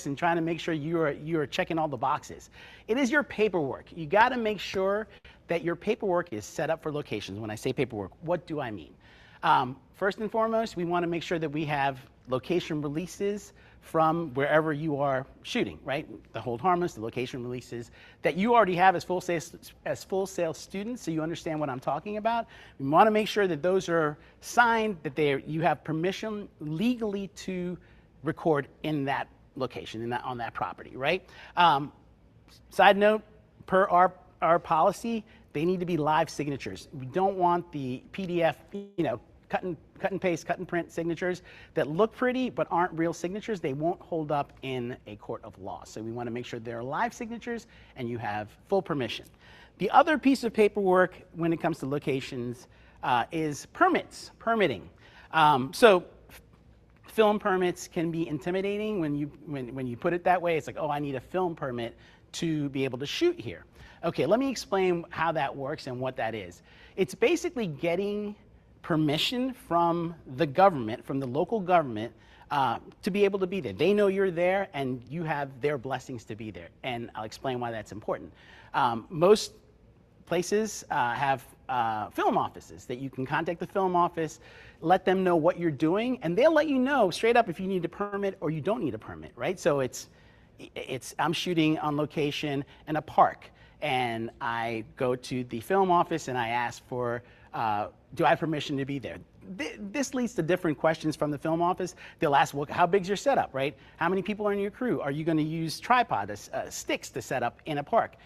checks and trying to make sure you're checking all the boxes. It is your paperwork. You got to make sure that your paperwork is set up for locations. When I say paperwork, what do I mean? First and foremost, we want to make sure that we have location releases from wherever you are shooting, right? The hold harmless, the location releases that you already have as full sales students, so you understand what I'm talking about. We want to make sure that those are signed, that you have permission legally to record in that location, on that property, right? Side note, per our policy, they need to be live signatures. We don't want the PDF, cut and paste, cut and print signatures that look pretty but aren't real signatures. They won't hold up in a court of law. So we want to make sure they're live signatures and you have full permission. The other piece of paperwork when it comes to locations is permitting. So film permits can be intimidating when you put it that way. It's like, oh, I need a film permit to be able to shoot here. Okay, let me explain how that works and what that is. It's basically getting permission from the government, from the local government, to be able to be there. They know you're there and you have their blessings to be there. And I'll explain why that's important. Most places have film offices that you can contact the film office, let them know what you're doing, and they'll let you know straight up if you need a permit or you don't need a permit, right? So I'm shooting on location in a park, and I go to the film office and I ask for, do I have permission to be there? This leads to different questions from the film office. They'll ask, well, how big's your setup, right? How many people are in your crew? Are you going to use tripods, sticks to set up in a park?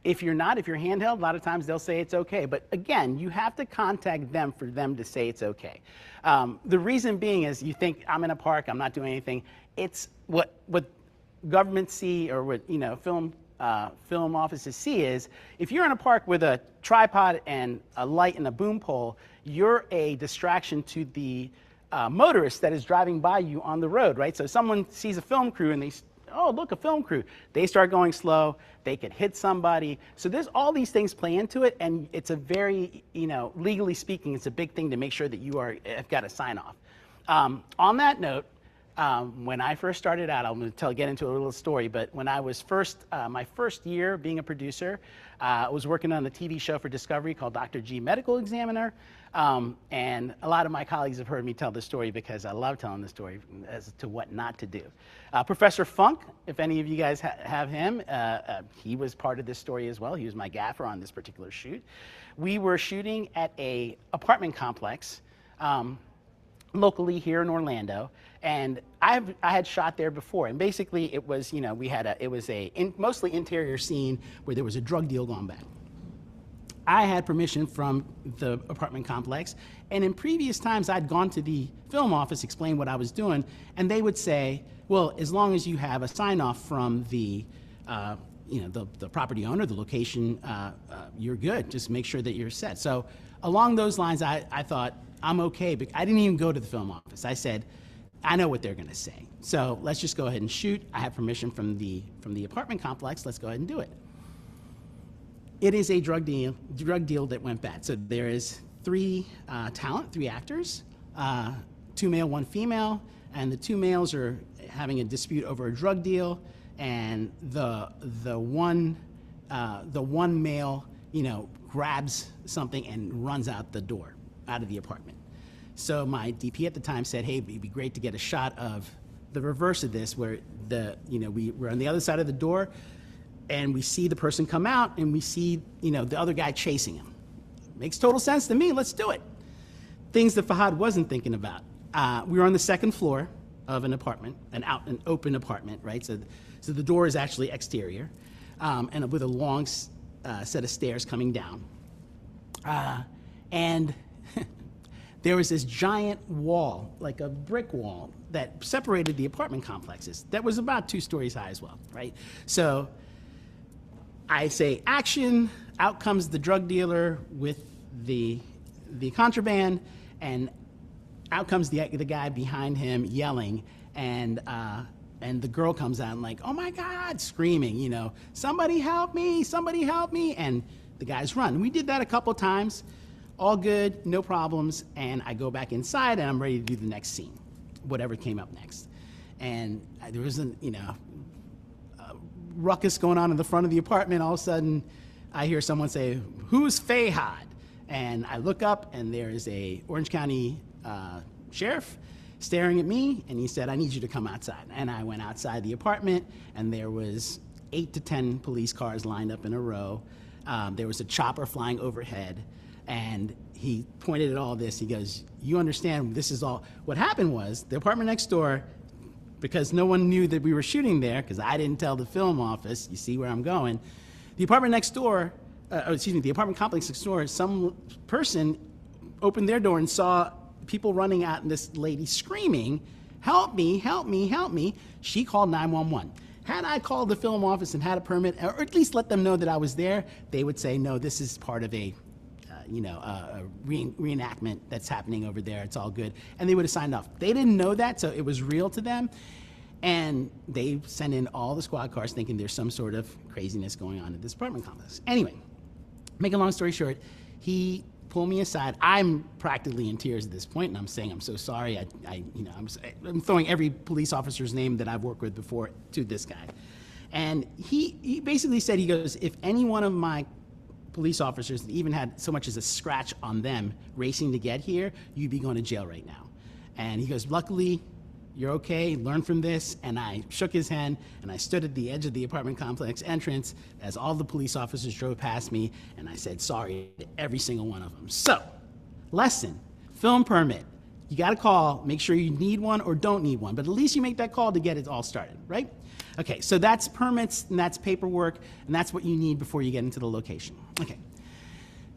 If you're handheld, a lot of times they'll say it's okay. But again, you have to contact them for them to say it's okay. The reason being is you think I'm in a park, I'm not doing anything. It's what governments see, or what film offices see is, if you're in a park with a tripod and a light and a boom pole, you're a distraction to the motorist that is driving by you on the road, right? So someone sees a film crew and oh, look, a film crew. They start going slow, they could hit somebody. So there's all these things play into it, and it's a very, legally speaking, it's a big thing to make sure that you have got a sign off. On that note, when I first started out, I'm going to get into a little story, but when I was my first year being a producer, I was working on a TV show for Discovery called Dr. G Medical Examiner, and a lot of my colleagues have heard me tell this story because I love telling the story as to what not to do. Professor Funk, if any of you guys have him, he was part of this story as well. He was my gaffer on this particular shoot. We were shooting at a apartment complex locally here in Orlando, and I had shot there before, and basically it was, it was a mostly interior scene where there was a drug deal going back. I had permission from the apartment complex, and in previous times I'd gone to the film office, explained what I was doing, and they would say, well, as long as you have a sign-off from the property owner, the location, you're good. Just make sure that you're set. So along those lines, I thought, I'm okay, but I didn't even go to the film office. I said, I know what they're gonna say. So let's just go ahead and shoot. I have permission from the apartment complex. Let's go ahead and do it. It is a drug deal that went bad. So there is three actors, 2 male, 1 female, and the 2 males are having a dispute over a drug deal, and the one male, grabs something and runs out the door, out of the apartment. So my DP at the time said, hey, it'd be great to get a shot of the reverse of this, where we're on the other side of the door, and we see the person come out, and we see, the other guy chasing him. Makes total sense to me, let's do it. Things that Fahad wasn't thinking about. We were on the 2nd floor of an apartment, an open apartment, right? So the door is actually exterior, and with a long set of stairs coming down. And there was this giant wall, like a brick wall, that separated the apartment complexes. That was about 2 stories high as well, right? So I say action, out comes the drug dealer with the contraband, and out comes the guy behind him yelling, and the girl comes out and like, oh my God, screaming, somebody help me, and the guys run. We did that a couple times, all good, no problems, and I go back inside and I'm ready to do the next scene, whatever came up next. and there was a ruckus going on in the front of the apartment. All of a sudden, I hear someone say, "Who's Fahad?" And I look up, and there is a Orange County sheriff staring at me, and he said, "I need you to come outside." And I went outside the apartment, and there was 8 to 10 police cars lined up in a row. There was a chopper flying overhead, and he pointed at all this. He goes, "You understand this is all..." What happened was the apartment next door, because no one knew that we were shooting there, because I didn't tell the film office, you see where I'm going, the apartment next door, the apartment complex next door, some person opened their door and saw people running out and this lady screaming, "Help me, help me, help me." She called 911. Had I called the film office and had a permit, or at least let them know that I was there, they would say, "No, this is part of a reenactment that's happening over there. It's all good." And they would have signed off. They didn't know that, so it was real to them. And they sent in all the squad cars thinking there's some sort of craziness going on at this apartment complex. Anyway, make a long story short, he pulled me aside. I'm practically in tears at this point, and I'm saying, "I'm so sorry." I'm throwing every police officer's name that I've worked with before to this guy. And he basically said, he goes, "If any one of my police officers that even had so much as a scratch on them racing to get here, you'd be going to jail right now." And he goes, "Luckily, you're okay, learn from this." And I shook his hand, and I stood at the edge of the apartment complex entrance as all the police officers drove past me, and I said sorry to every single one of them. So, lesson, film permit. You gotta call, make sure you need one or don't need one, but at least you make that call to get it all started, right? Okay, so that's permits, and that's paperwork, and that's what you need before you get into the location. Okay,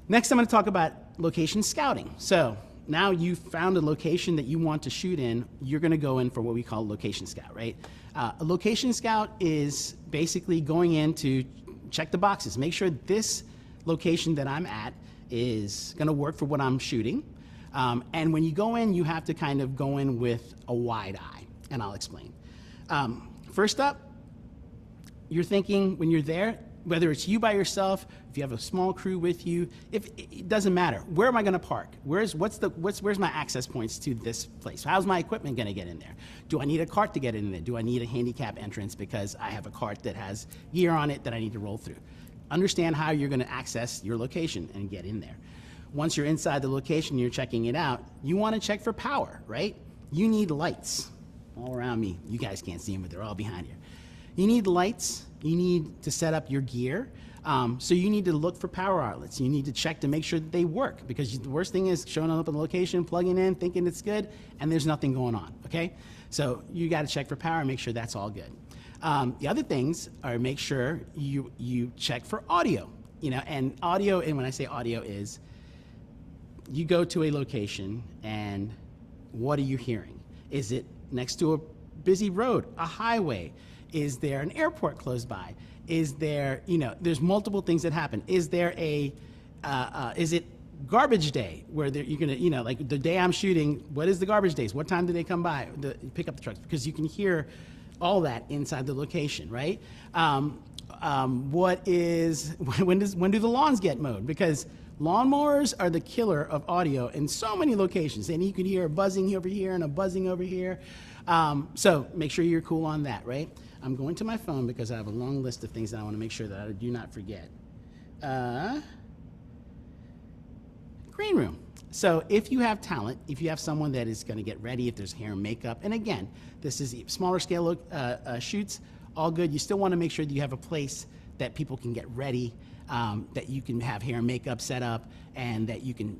next I'm gonna talk about location scouting. So, now you've found a location that you want to shoot in, you're gonna go in for what we call a location scout, right? A location scout is basically going in to check the boxes, make sure this location that I'm at is gonna work for what I'm shooting. And when you go in, you have to kind of go in with a wide eye, and I'll explain. First up, you're thinking when you're there, whether it's you by yourself, if you have a small crew with you, it doesn't matter. Where am I gonna park? Where's my access points to this place? How's my equipment gonna get in there? Do I need a cart to get in there? Do I need a handicap entrance because I have a cart that has gear on it that I need to roll through? Understand how you're gonna access your location and get in there. Once you're inside the location, you're checking it out, you wanna check for power, right? You need lights all around me. You guys can't see them, but they're all behind you. You need lights, you need to set up your gear, so you need to look for power outlets. You need to check to make sure that they work, because the worst thing is showing up at the location, plugging in, thinking it's good, and there's nothing going on, okay? So you gotta check for power and make sure that's all good. The other things are make sure you check for audio, and audio, and when I say audio is, you go to a location and what are you hearing? Is it next to a busy road, a highway? Is there an airport close by? Is there, there's multiple things that happen. Is there is it garbage day where you're gonna, like the day I'm shooting, what is the garbage days? What time do they come by, pick up the trucks? Because you can hear all that inside the location, right? When do the lawns get mowed? Because lawnmowers are the killer of audio in so many locations, and you can hear a buzzing over here and a buzzing over here. So make sure you're cool on that, right? I'm going to my phone because I have a long list of things that I want to make sure that I do not forget. Green room. So if you have talent, if you have someone that is going to get ready, if there's hair and makeup, and again, this is smaller scale shoots, all good. You still want to make sure that you have a place that people can get ready, that you can have hair and makeup set up, and that you can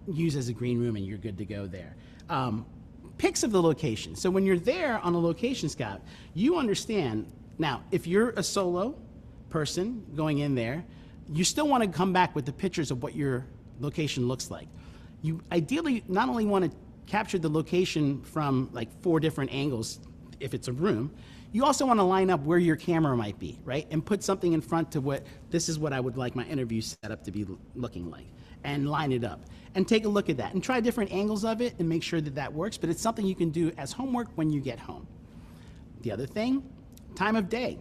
use as a green room, and you're good to go there. Pics of the location. So when you're there on a location scout, you understand, now, if you're a solo person going in there, you still want to come back with the pictures of what your location looks like. You ideally not only want to capture the location from like 4 different angles if it's a room, you also want to line up where your camera might be, right? And put something in front to this is what I would like my interview setup to be looking like, and line it up. And take a look at that and try different angles of it and make sure that that works, but it's something you can do as homework when you get home. The other thing, time of day.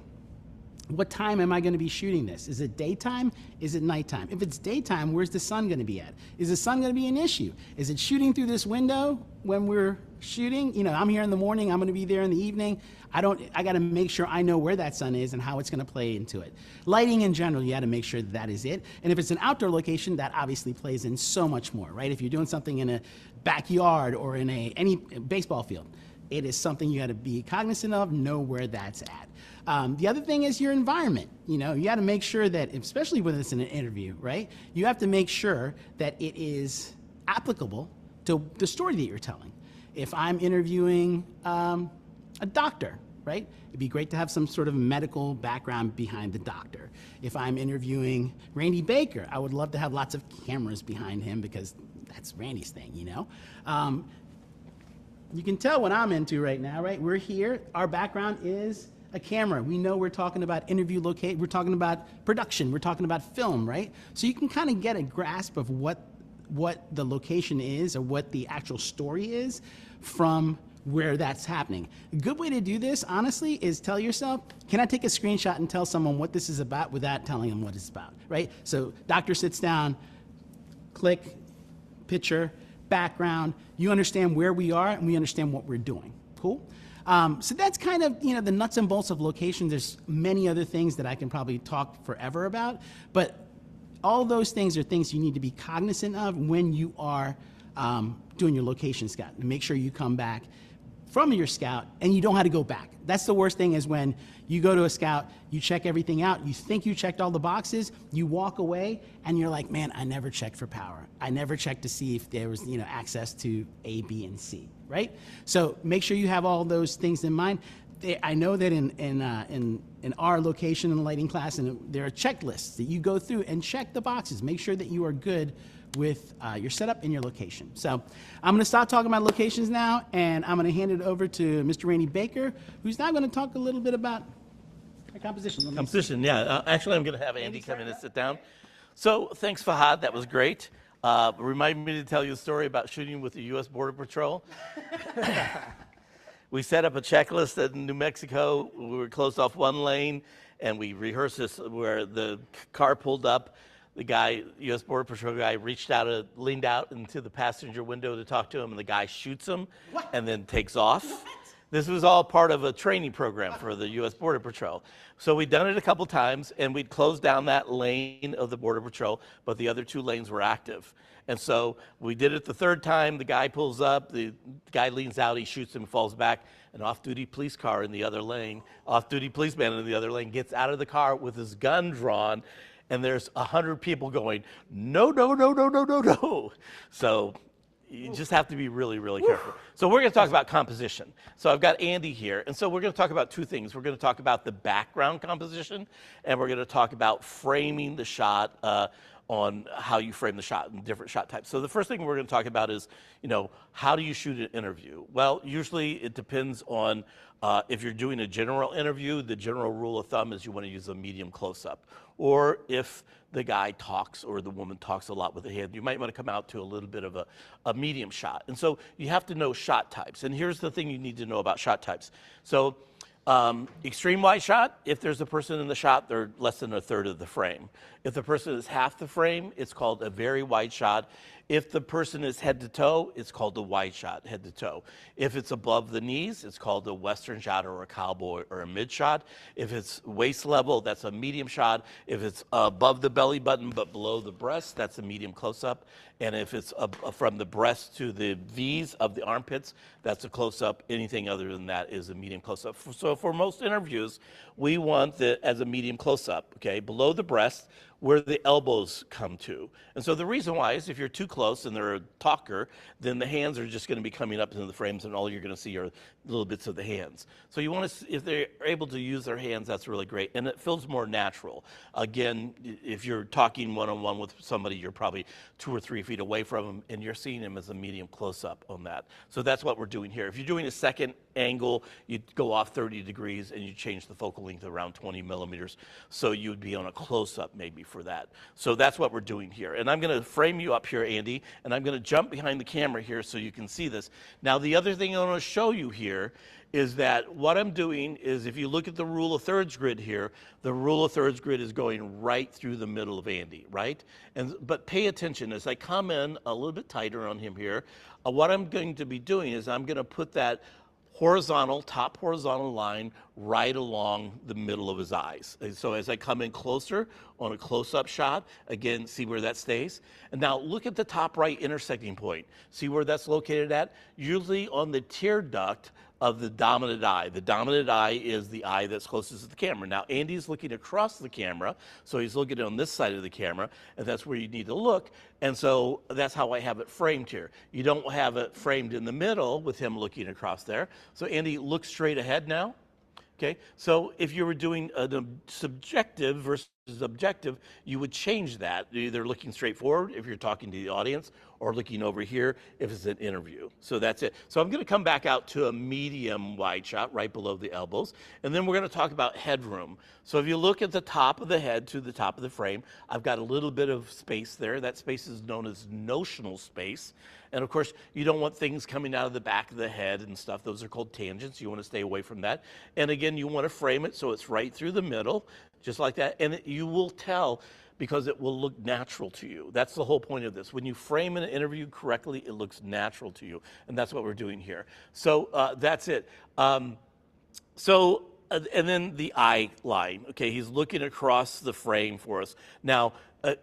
What time am I going to be shooting this? Is it daytime? Is it nighttime? If it's daytime, where's the sun going to be at? Is the sun going to be an issue? Is it shooting through this window when we're shooting, I'm here in the morning, I'm going to be there in the evening. I got to make sure I know where that sun is and how it's going to play into it. Lighting in general, you got to make sure that is it. And if it's an outdoor location, that obviously plays in so much more, right? If you're doing something in a backyard or in any baseball field, it is something you got to be cognizant of, know where that's at. The other thing is your environment. You got to make sure that, especially when it's in an interview, right? You have to make sure that it is applicable to the story that you're telling. If I'm interviewing a doctor, right? It'd be great to have some sort of medical background behind the doctor. If I'm interviewing Randy Baker, I would love to have lots of cameras behind him because that's Randy's thing, You can tell what I'm into right now, right? We're here. Our background is a camera. We know we're talking about interview locate. We're talking about production. We're talking about film, right? So you can kind of get a grasp of what the location is or what the actual story is from where that's happening. A good way to do this, honestly, is tell yourself, can I take a screenshot and tell someone what this is about without telling them what it's about, right? So doctor sits down, click, picture, background, you understand where we are and we understand what we're doing. Cool? So that's kind of, the nuts and bolts of locations. There's many other things that I can probably talk forever about, but all those things are things you need to be cognizant of when you are doing your location scout. Make sure you come back from your scout and you don't have to go back. That's the worst thing, is when you go to a scout, you check everything out, you think you checked all the boxes, you walk away and you're like, man, I never checked for power. I never checked to see if there was access to A, B, and C, right? So make sure you have all those things in mind. I know that in our location and lighting class, and there are checklists that you go through and check the boxes. Make sure that you are good with your setup and your location. So I'm going to stop talking about locations now, and I'm going to hand it over to Mr. Randy Baker, who's now going to talk a little bit about our composition. Composition, yeah. Actually, I'm going to have Andy come in and sit down. So thanks, Fahad. That was great. Remind me to tell you a story about shooting with the U.S. Border Patrol. We set up a checklist in New Mexico. We were closed off one lane, and we rehearsed this where the car pulled up. The guy, U.S. Border Patrol guy, leaned out into the passenger window to talk to him, and the guy shoots him and then takes off. What? This was all part of a training program for the U.S. Border Patrol. So we'd done it a couple times, and we'd closed down that lane of the Border Patrol, but the other two lanes were active. And so we did it the third time. The guy pulls up, the guy leans out, he shoots him, falls back. An off-duty police car in the other lane, off-duty policeman in the other lane gets out of the car with his gun drawn, and there's 100 people going, no, no, no, no, no, no, no. So you just have to be really, really careful. So we're going to talk about composition. So I've got Andy here, and so we're going to talk about two things. We're going to talk about the background composition, and we're going to talk about framing the shot on how you frame the shot and different shot types. So the first thing we're going to talk about is, how do you shoot an interview? Well, usually it depends on if you're doing a general interview, the general rule of thumb is you want to use a medium close-up. Or if the guy talks or the woman talks a lot with the hand, you might want to come out to a little bit of a medium shot. And so you have to know shot types. And here's the thing you need to know about shot types. So extreme wide shot, if there's a person in the shot, they're less than a third of the frame. If the person is half the frame, it's called a very wide shot. If the person is head to toe, it's called a wide shot, head to toe. If it's above the knees, it's called a western shot or a cowboy or a mid shot. If it's waist level, that's a medium shot. If it's above the belly button but below the breast, that's a medium close-up. And if it's from the breast to the V's of the armpits, that's a close-up. Anything other than that is a medium close-up. So for most interviews, we want it as a medium close-up, okay, below the breast, where the elbows come to. And so the reason why is if you're too close and they're a talker, then the hands are just going to be coming up into the frames and all you're going to see are little bits of the hands. So you want to, if they're able to use their hands, that's really great. And it feels more natural. Again, if you're talking one-on-one with somebody, you're probably 2 or 3 feet away from them and you're seeing them as a medium close-up on that. So that's what we're doing here. If you're doing a second angle, you go off 30 degrees and you change the focal length around 20 millimeters. So you'd be on a close-up maybe for that. So that's what we're doing here. And I'm going to frame you up here, Andy, and I'm going to jump behind the camera here so you can see this. Now, the other thing I want to show you here is that what I'm doing is, if you look at the rule of thirds grid here, the rule of thirds grid is going right through the middle of Andy, right? But pay attention as I come in a little bit tighter on him here. What I'm going to be doing is I'm going to put that top horizontal line right along the middle of his eyes. And so as I come in closer on a close-up shot, again, see where that stays? And now look at the top right intersecting point. See where that's located at? Usually on the tear duct of the dominant eye. The dominant eye is the eye that's closest to the camera. Now, Andy's looking across the camera, so he's looking on this side of the camera, and that's where you need to look. And so that's how I have it framed here. You don't have it framed in the middle with him looking across there. So Andy, look straight ahead now. Okay, so if you were doing a subjective versus objective, you would change that, either looking straight forward if you're talking to the audience, or looking over here if it's an interview. So that's it. So I'm going to come back out to a medium wide shot right below the elbows, and then we're going to talk about headroom. So if you look at the top of the head to the top of the frame, I've got a little bit of space there. That space is known as notional space. And of course, you don't want things coming out of the back of the head and stuff. Those are called tangents. You want to stay away from that. And again, you want to frame it so it's right through the middle, just like that. And you will tell, because it will look natural to you. That's the whole point of this. When you frame an interview correctly, it looks natural to you. And that's what we're doing here. So that's it. And then the eye line. Okay, he's looking across the frame for us. Now,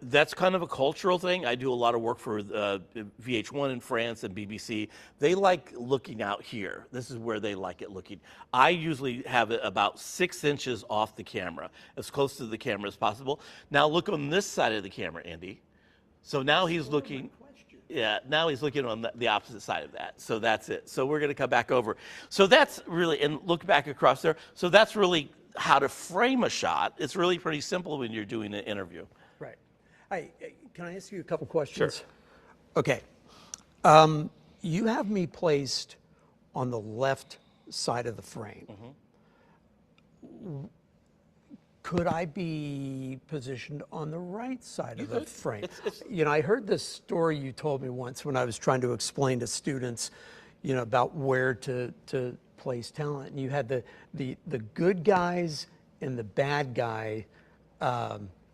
that's kind of a cultural thing. I do a lot of work for VH1 in France and BBC. They like looking out here. This is where they like it looking. I usually have it about 6 inches off the camera, as close to the camera as possible. Now look on this side of the camera, Andy. So now he's looking. Yeah, now he's looking on the opposite side of that. So that's it. So we're going to come back over. So that's really, and look back across there. So that's really how to frame a shot. It's really pretty simple when you're doing an interview. Right. Can I ask you a couple questions? Sure. Okay. You have me placed on the left side of the frame. Mm-hmm. Could I be positioned on the right side of the frame? You know, I heard this story you told me once when I was trying to explain to students, you know, about where to place talent. And you had the good guys and the bad guy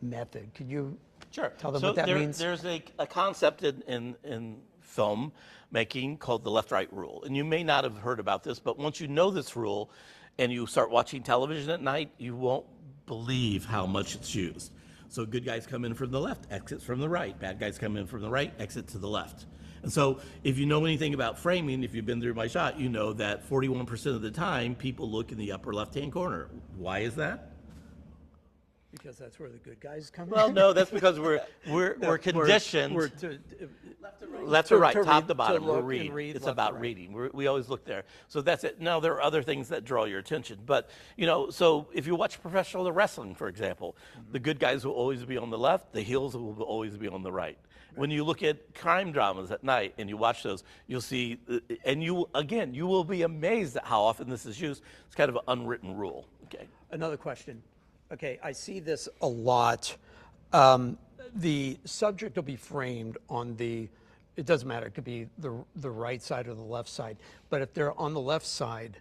method. Could you tell them what that means? There's a concept in film making called the left-right rule. And you may not have heard about this, but once you know this rule and you start watching television at night, you won't believe how much it's used. So good guys come in from the left, exits from the right. Bad guys come in from the right, exit to the left. And so if you know anything about framing, if you've been through my shot, you know that 41% of the time people look in the upper left-hand corner. Why is that? Because that's where the good guys come in? Well, no, that's because we're conditioned. Left to right, top to bottom, we're reading. It's about reading. We always look there. So that's it. Now, there are other things that draw your attention. But, you know, so if you watch professional wrestling, for example, the good guys will always be on the left, the heels will always be on the right. When you look at crime dramas at night and you watch those, you'll see, and you will be amazed at how often this is used. It's kind of an unwritten rule. Okay. Another question. Okay, I see this a lot. The subject will be framed on it doesn't matter, it could be the right side or the left side, but if they're on the left side,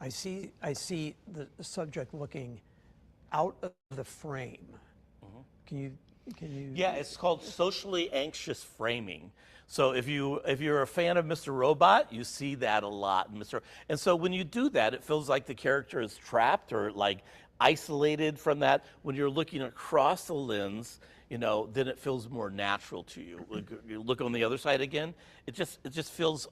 I see the subject looking out of the frame. Mm-hmm. Can you? Yeah, it's called socially anxious framing. So if you're a fan of Mr. Robot, you see that a lot in Mr. And so when you do that, it feels like the character is trapped or like isolated from that. When you're looking across the lens, you know, then it feels more natural to you. You look on the other side again, it just feels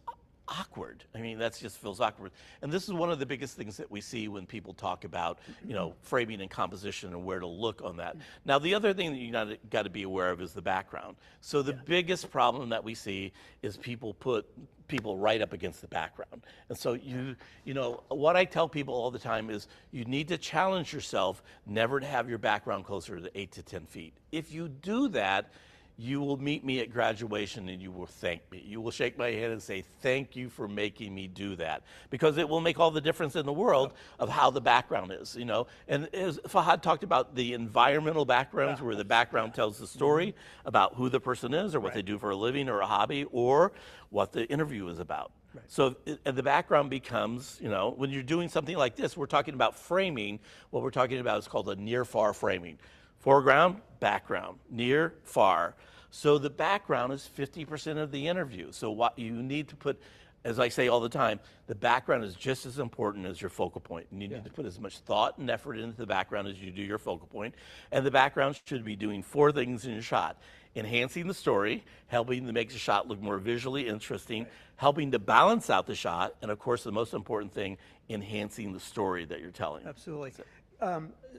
awkward. I mean, that just feels awkward. And this is one of the biggest things that we see when people talk about, you know, framing and composition and where to look on that. Now, the other thing that you got to be aware of is the background. So the biggest problem that we see is people put people right up against the background. And so you know, what I tell people all the time is you need to challenge yourself never to have your background closer to 8 to 10 feet. If you do that, you will meet me at graduation and you will thank me. You will shake my hand and say, thank you for making me do that. Because it will make all the difference in the world of how the background is, you know. And as Fahad talked about the environmental backgrounds, where the background tells the story about who the person is or what they do for a living or a hobby or what the interview is about. So the background becomes, you know, when you're doing something like this, we're talking about framing. What we're talking about is called a near-far framing. Foreground, background, near, far. So the background is 50% of the interview. So what you need to put, as I say all the time, the background is just as important as your focal point. And you need to put as much thought and effort into the background as you do your focal point. And the background should be doing 4 things in your shot: enhancing the story, helping to make the shot look more visually interesting, helping to balance out the shot, and of course the most important thing, enhancing the story that you're telling. Absolutely.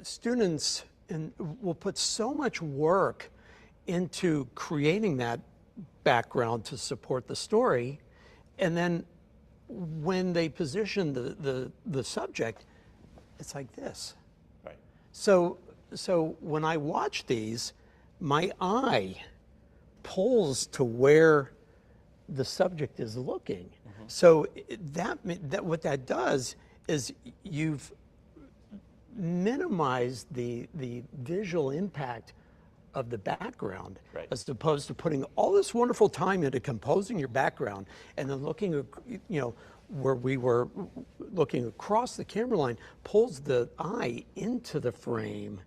Students will put so much work into creating that background to support the story, and then when they position the subject, it's like this. Right. So when I watch these, my eye pulls to where the subject is looking. So that what that does is you've minimized the visual impact of the background, as opposed to putting all this wonderful time into composing your background and then looking, you know, where we were looking across the camera line pulls the eye into the frame,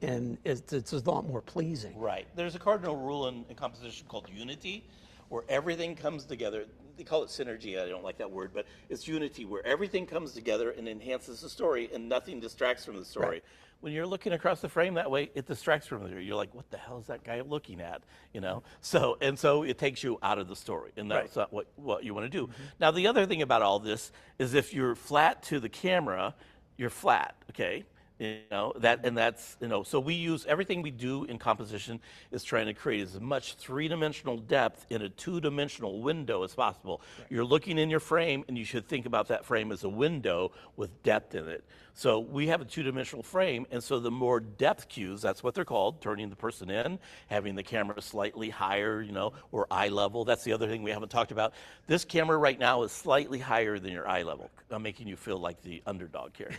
and it's a lot more pleasing. Right. There's a cardinal rule in composition called unity, where everything comes together. They call it synergy. I don't like that word, but it's unity, where everything comes together and enhances the story and nothing distracts from the story. Right. When you're looking across the frame that way, it distracts from it. You're like, what the hell is that guy looking at? You know? So it takes you out of the story, and that's not what you want to do. Now, the other thing about all this is if you're flat to the camera, you're flat, okay? You know, that's, you know, so we use, everything we do in composition is trying to create as much 3-dimensional depth in a 2-dimensional window as possible. You're looking in your frame, and you should think about that frame as a window with depth in it. So we have a 2-dimensional frame, and so the more depth cues, that's what they're called, turning the person in, having the camera slightly higher, you know, or eye level. That's the other thing we haven't talked about. This camera right now is slightly higher than your eye level. I'm making you feel like the underdog here.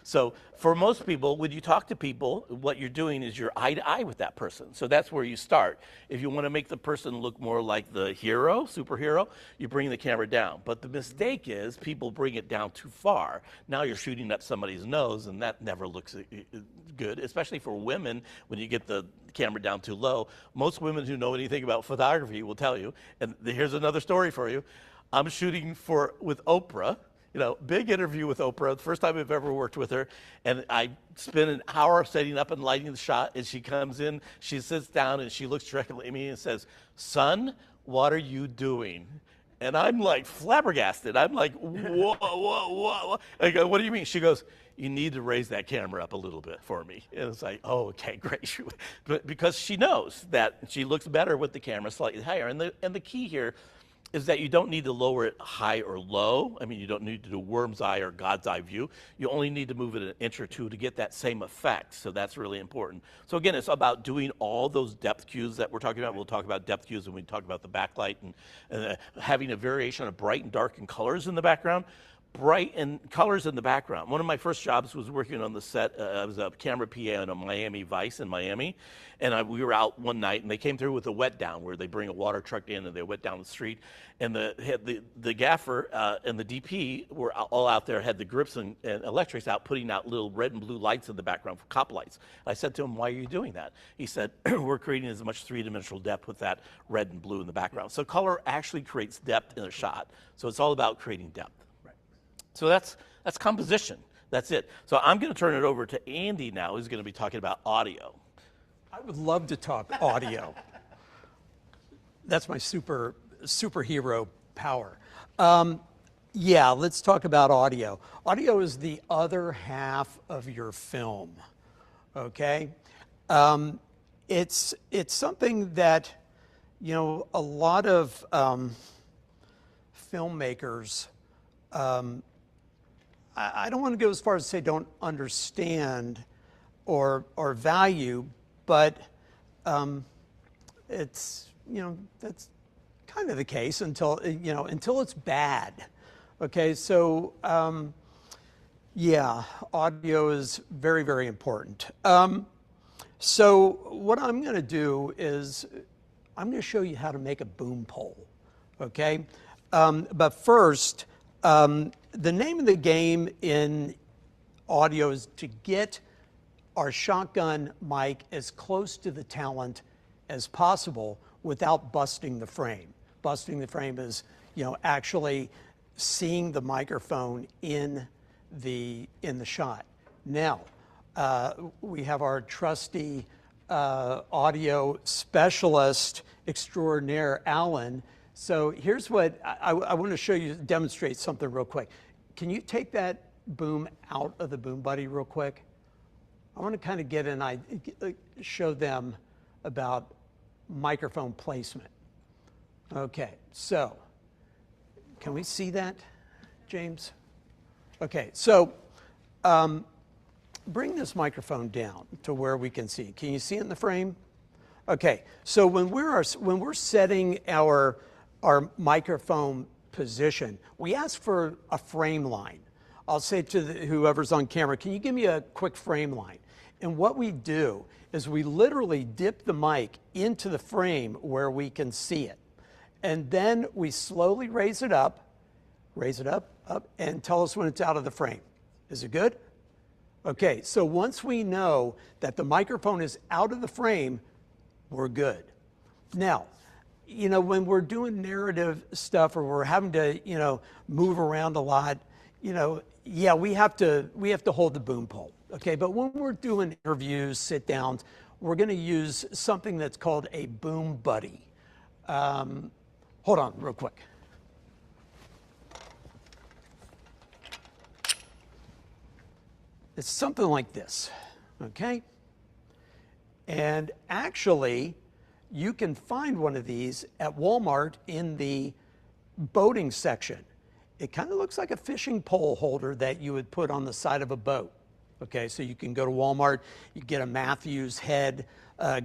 So for most people, when you talk to people, what you're doing is you're eye to eye with that person. So that's where you start. If you want to make the person look more like the hero, superhero, you bring the camera down. But the mistake is people bring it down too far. Now you're shooting up somebody's nose, and that never looks good, especially for women when you get the camera down too low. Most women who know anything about photography will tell you, and here's another story for you. I'm shooting with Oprah. You know, big interview with Oprah, the first time I've ever worked with her, and I spent an hour setting up and lighting the shot, and she comes in, she sits down, and she looks directly at me and says, "Son, what are you doing?" And I'm like flabbergasted. I'm like, whoa. I go, "What do you mean?" She goes, "You need to raise that camera up a little bit for me." And it's like, oh, okay, great. But because she knows that she looks better with the camera slightly higher. And the key here is that you don't need to lower it high or low. I mean, you don't need to do worm's eye or God's eye view. You only need to move it an inch or two to get that same effect. So that's really important. So again, it's about doing all those depth cues that we're talking about. We'll talk about depth cues when we talk about the backlight and having a variation of bright and dark and colors in the background. Bright and colors in the background. One of my first jobs was working on the set. I was a camera PA on a Miami Vice in Miami, and we were out one night, and they came through with a wet down, where they bring a water truck in and they wet down the street, and the gaffer and the DP were all out there, had the grips and electrics out, putting out little red and blue lights in the background for cop lights. I said to him, "Why are you doing that?" He said, "We're creating as much 3-dimensional depth with that red and blue in the background." So color actually creates depth in a shot. So it's all about creating depth. So that's composition. That's it. So I'm going to turn it over to Andy now, who's going to be talking about audio. I would love to talk audio. That's my superhero power. Yeah, let's talk about audio. Audio is the other half of your film, okay? It's something that, you know, a lot of filmmakers, I don't want to go as far as to say don't understand or value, but it's, that's kind of the case until, until it's bad. Okay, so yeah, audio is very, very important. So what I'm going to do is I'm going to show you how to make a boom pole, okay? But first, the name of the game in audio is to get our shotgun mic as close to the talent as possible without busting the frame. Busting the frame is, actually seeing the microphone in the shot. Now, we have our trusty audio specialist extraordinaire, Alan. So here's what I want to show you, demonstrate something real quick. Can you take that boom out of the boom buddy real quick? I want to kind of get an idea, show them about microphone placement. Okay, so can we see that, James? Okay, so bring this microphone down to where we can see. Can you see it in the frame? Okay, so when we're setting our microphone position, we ask for a frame line. I'll say to whoever's on camera, can you give me a quick frame line? And what we do is we literally dip the mic into the frame where we can see it. And then we slowly raise it up, up, and tell us when it's out of the frame. Is it good? Okay, so once we know that the microphone is out of the frame, we're good. Now, when we're doing narrative stuff or we're having to, move around a lot, yeah, we have to hold the boom pole. Okay, but when we're doing interviews, sit downs, we're going to use something that's called a boom buddy. Hold on real quick. It's something like this, okay? And actually, you can find one of these at Walmart in the boating section. It kind of looks like a fishing pole holder that you would put on the side of a boat. Okay, so you can go to Walmart, you get a Matthews head,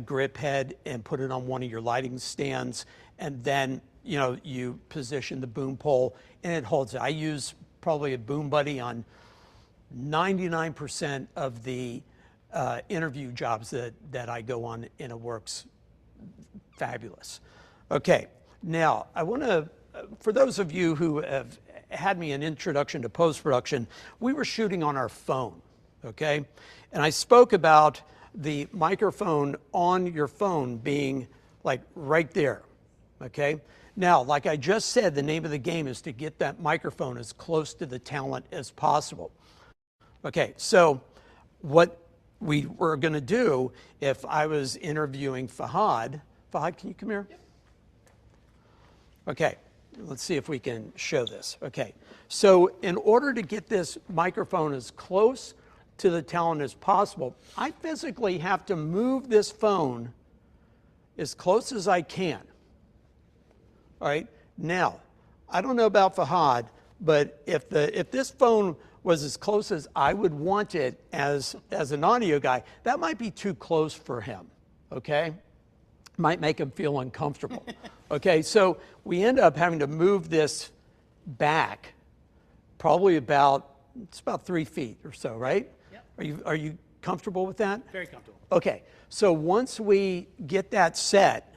grip head, and put it on one of your lighting stands, and then you position the boom pole, and it holds it. I use probably a boom buddy on 99% of the interview jobs that I go on, and it works fabulous. Okay, now I want to, for those of you who have had me an introduction to post-production, we were shooting on our phone. Okay, and I spoke about the microphone on your phone being like right there. Okay, now, like I just said, the name of the game is to get that microphone as close to the talent as possible. Okay, so what we were going to do if I was interviewing Fahad, can you come here? Yep. Okay, let's see if we can show this. Okay, so in order to get this microphone as close to the talent as possible, I physically have to move this phone as close as I can. All right, now, I don't know about Fahad, but if this phone was as close as I would want it as an audio guy, that might be too close for him, okay? Might make him feel uncomfortable. Okay, so we end up having to move this back probably about 3 feet or so, right? Are you comfortable with that? Very comfortable. Okay, so once we get that set,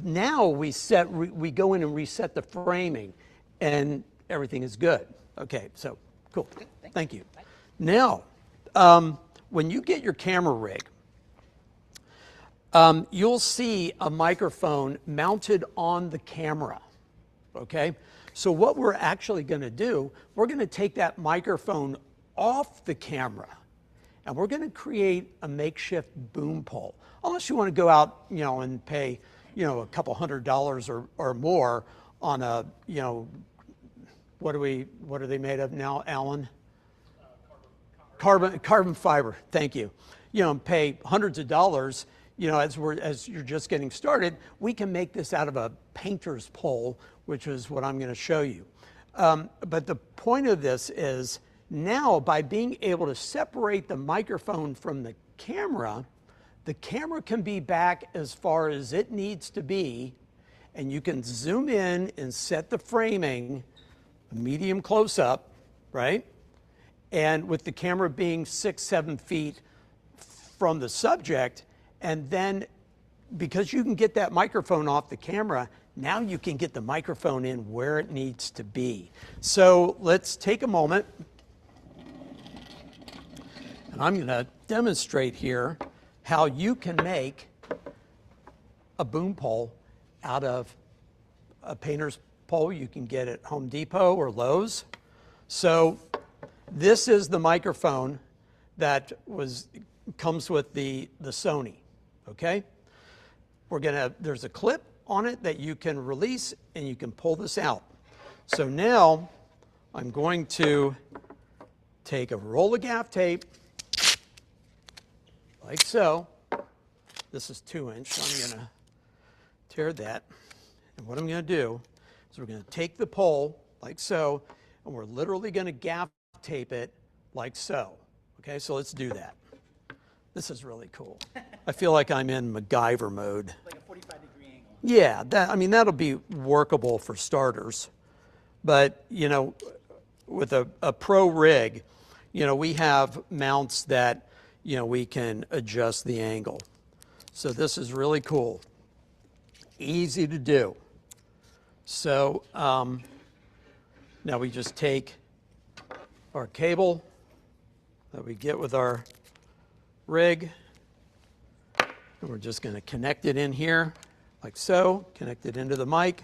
now we go in and reset the framing, and everything is good. Okay, so cool. Good, thank you. Bye. Now, when you get your camera rig, you'll see a microphone mounted on the camera. Okay, so what we're actually going to do, we're going to take that microphone off the camera, and we're going to create a makeshift boom pole. Unless you want to go out, and pay, a couple $100 or more on a, what are they made of now, Alan? Carbon fiber. Thank you. Pay hundreds of dollars. As you're just getting started, we can make this out of a painter's pole, which is what I'm going to show you. But the point of this is, now by being able to separate the microphone from the camera, the camera can be back as far as it needs to be, and you can zoom in and set the framing medium close up, right? And with the camera being 6-7 feet from the subject, and then because you can get that microphone off the camera, now you can get the microphone in where it needs to be. So let's take a moment, and I'm going to demonstrate here how you can make a boom pole out of a painter's pole you can get at Home Depot or Lowe's. So this is the microphone that comes with the Sony, okay? There's a clip on it that you can release and you can pull this out. So now I'm going to take a roll of gaff tape, like so. This is 2-inch, so I'm going to tear that. And what I'm going to do is we're going to take the pole, like so, and we're literally going to gaff tape it like so. Okay, so let's do that. This is really cool. I feel like I'm in MacGyver mode. Like a 45-degree angle. Yeah, that'll be workable for starters. But, with a pro rig, we have mounts that, we can adjust the angle. So this is really cool. Easy to do. So now we just take our cable that we get with our rig, and we're just going to connect it in here like so, connect it into the mic,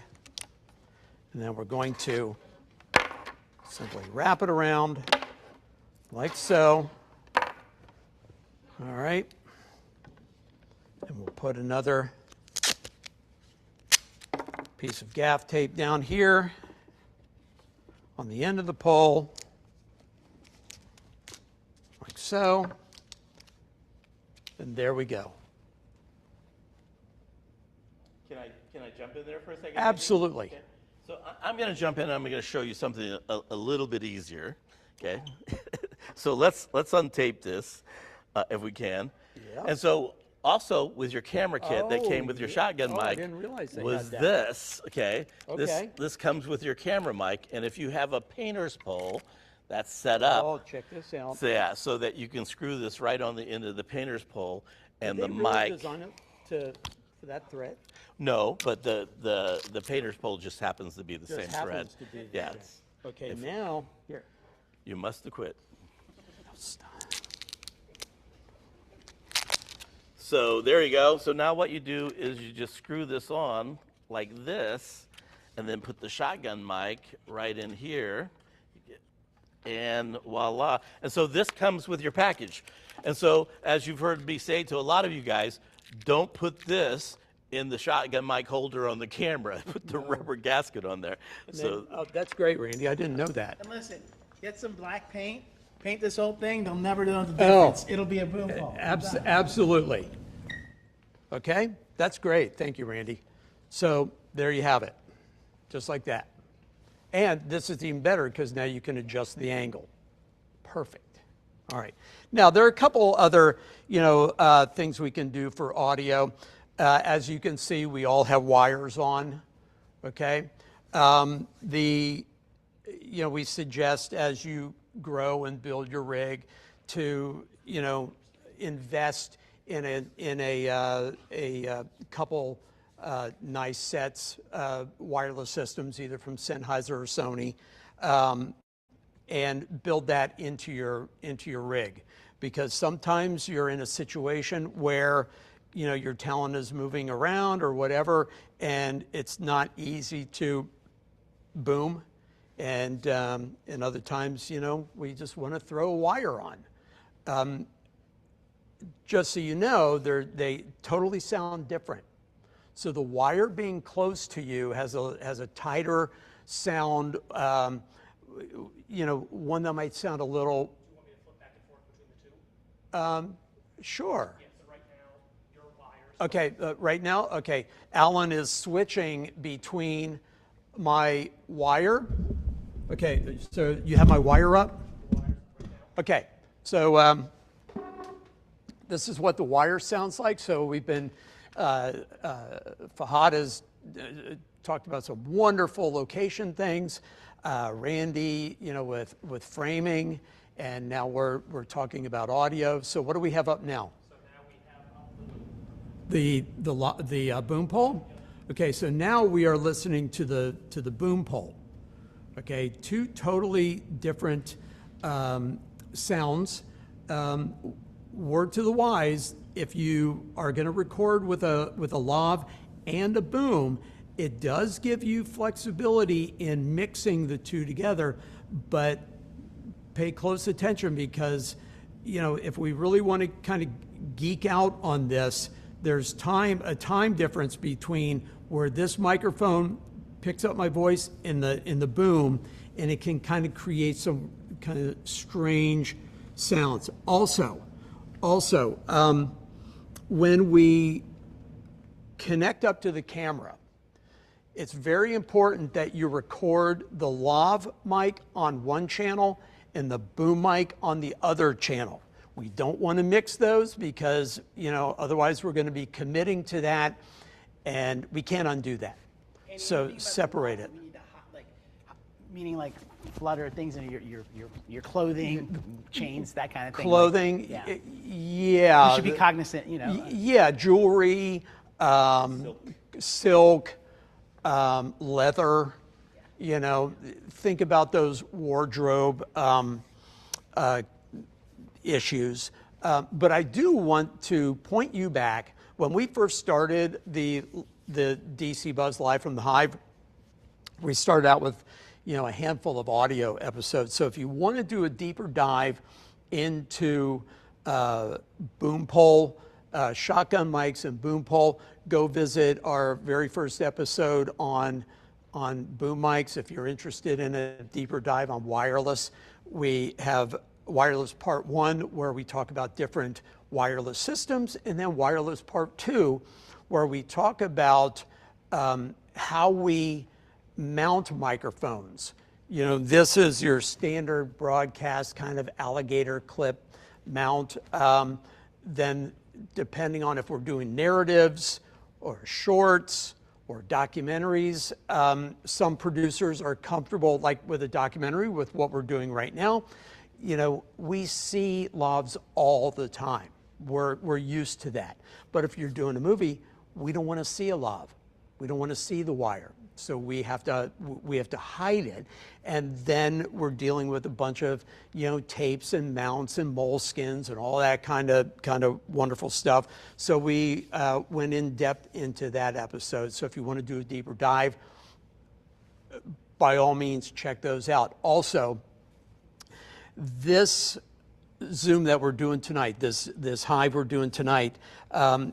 and then we're going to simply wrap it around like so. All right, and we'll put another piece of gaff tape down here on the end of the pole, like so, and there we go. Can I jump in there for a second? Absolutely. Okay. So I'm going to jump in and I'm going to show you something a little bit easier. Okay. So let's untape this if we can. Yeah. And so also with your camera kit that came with your shotgun mic I didn't realize they was had that. this. Okay. Okay. This comes with your camera mic, and if you have a painter's pole that's set up. Oh, check this out. So yeah, so that you can screw this right on the end of the painter's pole and Did the they really mic. design it for that thread? No, but the painter's pole just happens to be the Just same thread. happens to be the Yeah. thread. Okay, now here. You must have quit. So there you go. So now what you do is you just screw this on like this, and then put the shotgun mic right in here, and voila. And so this comes with your package. And so, as you've heard me say to a lot of you guys, don't put this in the shotgun mic holder on the camera. Put the rubber gasket on there. Oh, that's great, Randy. I didn't know that. And listen, get some black paint, paint this whole thing, they'll never know the difference. It'll be a boom pole. Absolutely. Okay, that's great. Thank you, Randy. So there you have it, just like that. And this is even better because now you can adjust the angle. Perfect. All right. Now there are a couple other, things we can do for audio. As you can see, we all have wires on. Okay. We suggest as you grow and build your rig to, invest in a couple nice sets wireless systems, either from Sennheiser or Sony, and build that into your rig, because sometimes you're in a situation where your talent is moving around or whatever, and it's not easy to boom, and other times we just want to throw a wire on. Just so you know, they totally sound different. So the wire being close to you has a tighter sound, one that might sound a little. Do you want me to flip back and forth between the two? Sure. Yeah, so right now, your wires. Okay, right now, okay. Alan is switching between my wire. Okay, so you have my wire up? The wires right now. Okay, so this is what the wire sounds like. So we've been, Fahad has talked about some wonderful location things. Randy, with framing, and now we're talking about audio. So what do we have up now? So now we have The boom pole. Okay, so now we are listening to the boom pole. Okay, two totally different sounds. Word to the wise: if you are going to record with a lav and a boom, it does give you flexibility in mixing the two together, but pay close attention because, if we really want to kind of geek out on this, there's a time difference between where this microphone picks up my voice in the boom, and it can kind of create some kind of strange sounds. Also, when we connect up to the camera, it's very important that you record the lav mic on one channel and the boom mic on the other channel. We don't want to mix those because, otherwise we're going to be committing to that, and we can't undo that. So separate it. We need to meaning like flutter things in your clothing, chains, that kind of thing. Clothing, yeah. You should be cognizant, Yeah, jewelry, silk, leather. Think about those wardrobe issues. But I do want to point you back. When we first started the DC Buzz Live from the Hive, we started out with a handful of audio episodes. So if you want to do a deeper dive into boom pole, shotgun mics and boom pole, go visit our very first episode on boom mics. If you're interested in a deeper dive on wireless, we have wireless part 1 where we talk about different wireless systems, and then wireless part 2 where we talk about how we mount microphones. This is your standard broadcast kind of alligator clip mount. Then depending on if we're doing narratives or shorts or documentaries, some producers are comfortable, like with a documentary, with what we're doing right now. We see lavs all the time. We're used to that. But if you're doing a movie, we don't want to see a lav. We don't want to see the wire. So we have to hide it, and then we're dealing with a bunch of tapes and mounts and moleskins and all that kind of wonderful stuff. So we went in depth into that episode. So if you want to do a deeper dive, by all means check those out. Also, this Zoom that we're doing tonight, this Hive we're doing tonight,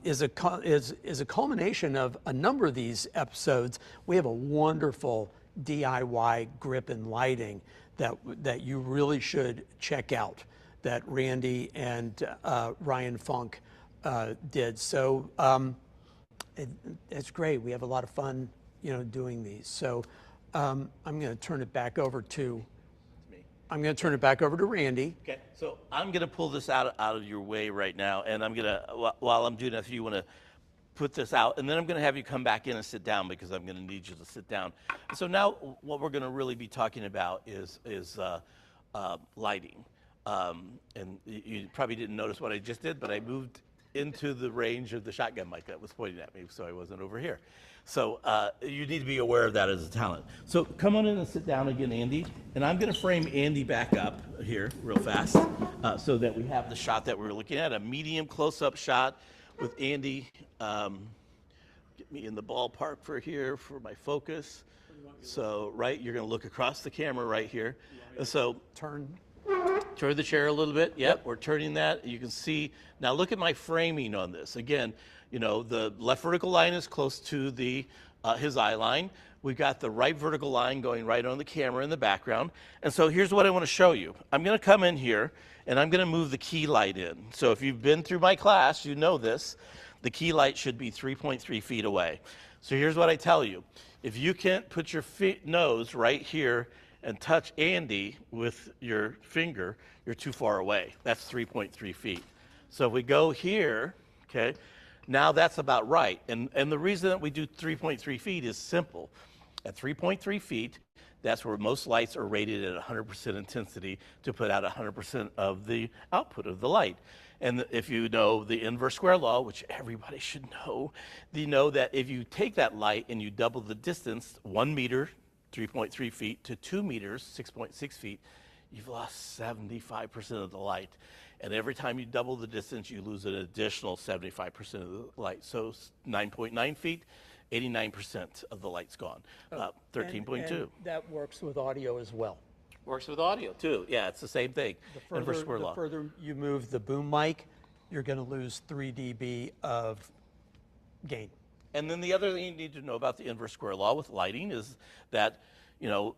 is a culmination of a number of these episodes. We have a wonderful DIY grip and lighting that you really should check out, that Randy and Ryan Funk did. So it's great. We have a lot of fun, doing these. So I'm going to turn it back over to. I'm going to turn it back over to Randy. Okay, so I'm going to pull this out of your way right now, and I'm going to, while I'm doing that, if you want to put this out, and then I'm going to have you come back in and sit down because I'm going to need you to sit down. So now what we're going to really be talking about is lighting. And you probably didn't notice what I just did, but I moved into the range of the shotgun mic that was pointing at me, so I wasn't over here. So you need to be aware of that as a talent. So come on in and sit down again, Andy. And I'm going to frame Andy back up here real fast so that we have the shot that we're looking at, a medium close-up shot with Andy. Get me in the ballpark for here for my focus. So, right, you're going to look across the camera right here. So Turn the chair a little bit. Yep, we're turning that. You can see. Now look at my framing on this. Again, the left vertical line is close to his eye line. We've got the right vertical line going right on the camera in the background. And so here's what I want to show you. I'm going to come in here, and I'm going to move the key light in. So if you've been through my class, you know this. The key light should be 3.3 feet away. So here's what I tell you. If you can't put your nose right here and touch Andy with your finger, you're too far away. That's 3.3 feet. So if we go here, okay, now that's about right. And the reason that we do 3.3 feet is simple. At 3.3 feet, that's where most lights are rated at 100% intensity to put out 100% of the output of the light. And if you know the inverse square law, which everybody should know, you know that if you take that light and you double the distance, 1 meter, 3.3 feet, to 2 meters, 6.6 feet, you've lost 75% of the light. And every time you double the distance, you lose an additional 75% of the light. So 9.9 feet, 89% of the light's gone. 13.2. And that works with audio as well. Works with audio too. Yeah, it's the same thing. Inverse square law. The further you move the boom mic, you're going to lose 3 dB of gain. And then the other thing you need to know about the inverse square law with lighting is that, you know,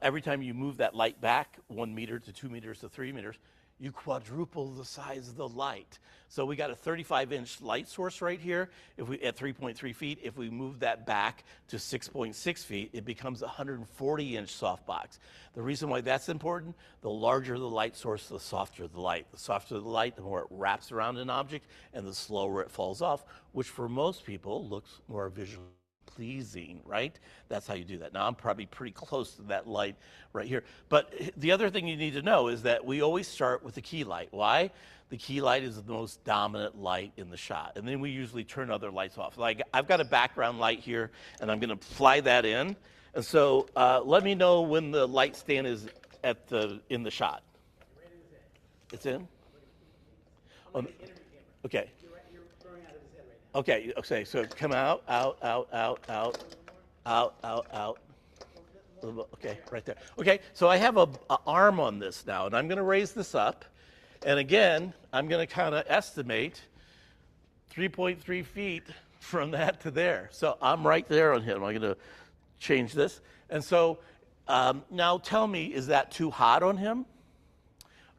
every time you move that light back 1 meter to 2 meters to 3 meters, you quadruple the size of the light. So we got a 35-inch light source right here. If we at 3.3 feet, if we move that back to 6.6 feet, it becomes a 140-inch softbox. The reason why that's important, the larger the light source, the softer the light. The softer the light, the more it wraps around an object, and the slower it falls off, which for most people looks more visually pleasing, right? That's how you do that. Now, I'm probably pretty close to that light right here. But the other thing you need to know is that we always start with the key light. Why? The key light is the most dominant light in the shot. And then we usually turn other lights off. Like, I've got a background light here, and I'm going to fly that in. And so let me know when the light stand is in the shot. It's in? Okay. Okay, so come out. Okay, right there. Okay, so I have a arm on this now, and I'm going to raise this up. And again, I'm going to kind of estimate 3.3 feet from that to there. So I'm right there on him. I'm going to change this. And so now tell me, is that too hot on him?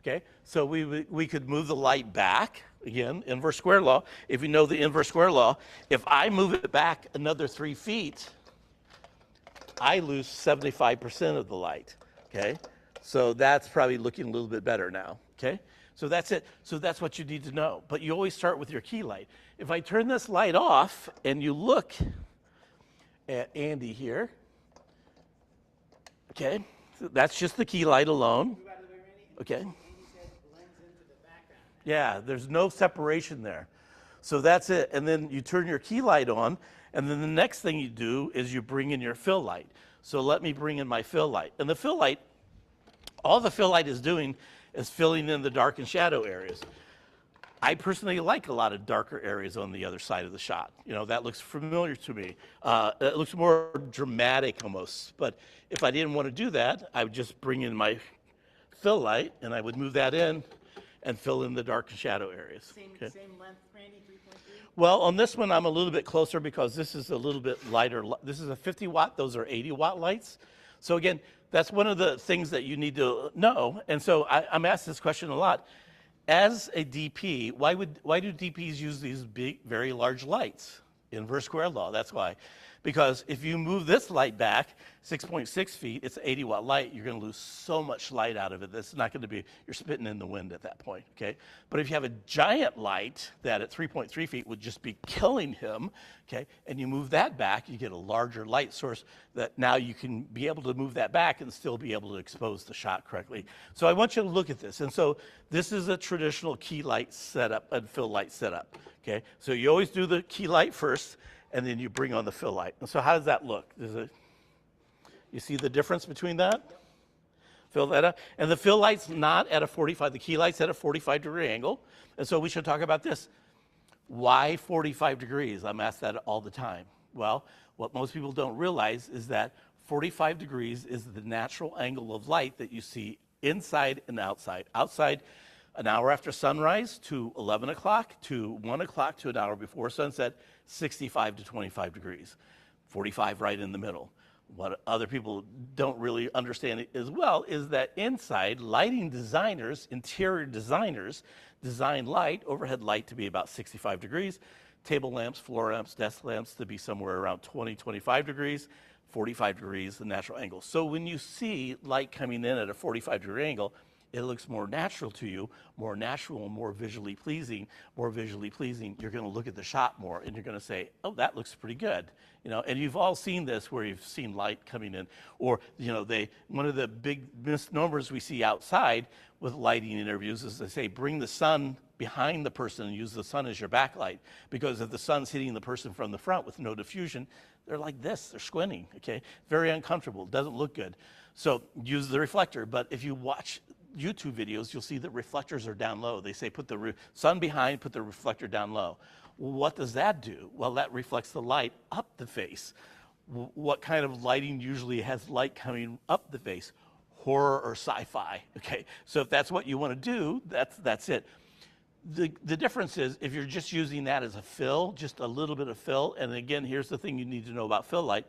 Okay, so we could move the light back. Again, inverse square law. If you know the inverse square law, if I move it back another 3 feet, I lose 75% of the light, okay? So that's probably looking a little bit better now, okay? So that's it. So that's what you need to know. But you always start with your key light. If I turn this light off and you look at Andy here, okay? So that's just the key light alone, okay? Yeah, there's no separation there. So that's it. And then you turn your key light on, and then the next thing you do is you bring in your fill light. So let me bring in my fill light. And the fill light, all the fill light is doing is filling in the dark and shadow areas. I personally like a lot of darker areas on the other side of the shot. You know, that looks familiar to me. It looks more dramatic almost. But if I didn't want to do that, I would just bring in my fill light, and I would move that in and fill in the dark and shadow areas. Same length, Randy, 3.3? Well, on this one, I'm a little bit closer because this is a little bit lighter. This is a 50 watt, those are 80 watt lights. So again, that's one of the things that you need to know. And so I'm asked this question a lot. As a DP, why do DPs use these big, very large lights? Inverse square law, that's why. Because if you move this light back 6.6 feet, it's an 80 watt light, you're going to lose so much light out of it. That's not going to be, you're spitting in the wind at that point, okay? But if you have a giant light that at 3.3 feet would just be killing him, okay, and you move that back, you get a larger light source that now you can be able to move that back and still be able to expose the shot correctly. So I want you to look at this. And so this is a traditional key light setup and fill light setup, okay? So you always do the key light first, and then you bring on the fill light. And so how does that look? You see the difference between that? Fill that up. And the fill light's not at a 45, the key light's at a 45-degree angle. And so we should talk about this. Why 45 degrees? I'm asked that all the time. Well, what most people don't realize is that 45 degrees is the natural angle of light that you see inside and outside. Outside, an hour after sunrise to 11 o'clock to 1 o'clock to an hour before sunset, 65 to 25 degrees, 45 right in the middle. What other people don't really understand as well is that inside, lighting designers, interior designers, design light, overhead light to be about 65 degrees, table lamps, floor lamps, desk lamps to be somewhere around 20, 25 degrees, 45 degrees, the natural angle. So when you see light coming in at a 45-degree angle, it looks more natural to you, more natural, more visually pleasing, you're going to look at the shot more and you're going to say, oh, that looks pretty good. You know, and you've all seen this where you've seen light coming in, or, you know, one of the big misnomers we see outside with lighting interviews is they say, bring the sun behind the person and use the sun as your backlight, because if the sun's hitting the person from the front with no diffusion, they're like this, they're squinting, okay? Very uncomfortable, doesn't look good. So use the reflector, but if you watch YouTube videos, you'll see that reflectors are down low. They say put the sun behind, put the reflector down low. Well, what does that do? Well, that reflects the light up the face. What kind of lighting usually has light coming up the face? Horror or sci-fi, okay? So if that's what you want to do, that's it. The difference is if you're just using that as a fill, just a little bit of fill, and again, here's the thing you need to know about fill light.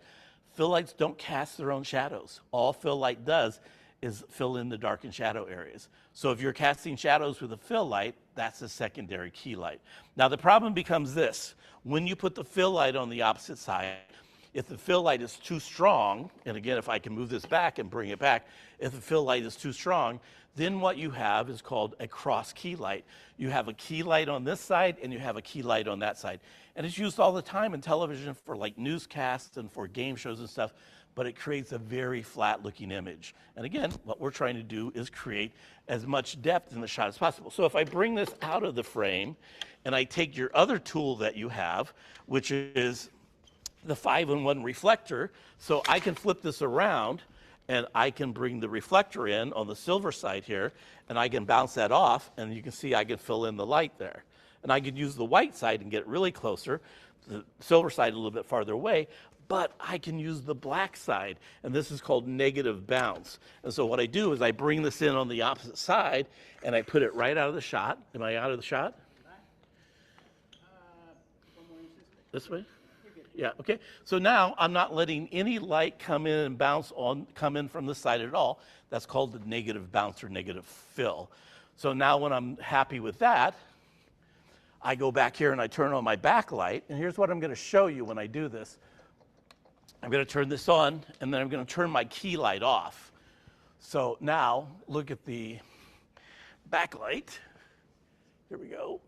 Fill lights don't cast their own shadows. All fill light does is fill in the dark and shadow areas. So if you're casting shadows with a fill light, that's a secondary key light. Now the problem becomes this. When you put the fill light on the opposite side, if the fill light is too strong, and again, if I can move this back and bring it back, if the fill light is too strong, then what you have is called a cross key light. You have a key light on this side and you have a key light on that side. And it's used all the time in television for like newscasts and for game shows and stuff, but it creates a very flat looking image. And again, what we're trying to do is create as much depth in the shot as possible. So if I bring this out of the frame and I take your other tool that you have, which is the 5-in-1 reflector, so I can flip this around and I can bring the reflector in on the silver side here, and I can bounce that off, and you can see I can fill in the light there. And I could use the white side and get really closer, the silver side a little bit farther away, but I can use the black side, and this is called negative bounce. And so what I do is I bring this in on the opposite side, and I put it right out of the shot. Am I out of the shot? This way? Yeah, okay. So now I'm not letting any light come in and come in from the side at all. That's called the negative bounce or negative fill. So now when I'm happy with that, I go back here and I turn on my backlight. And here's what I'm going to show you when I do this. I'm going to turn this on, and then I'm going to turn my key light off. So now look at the backlight. Here we go.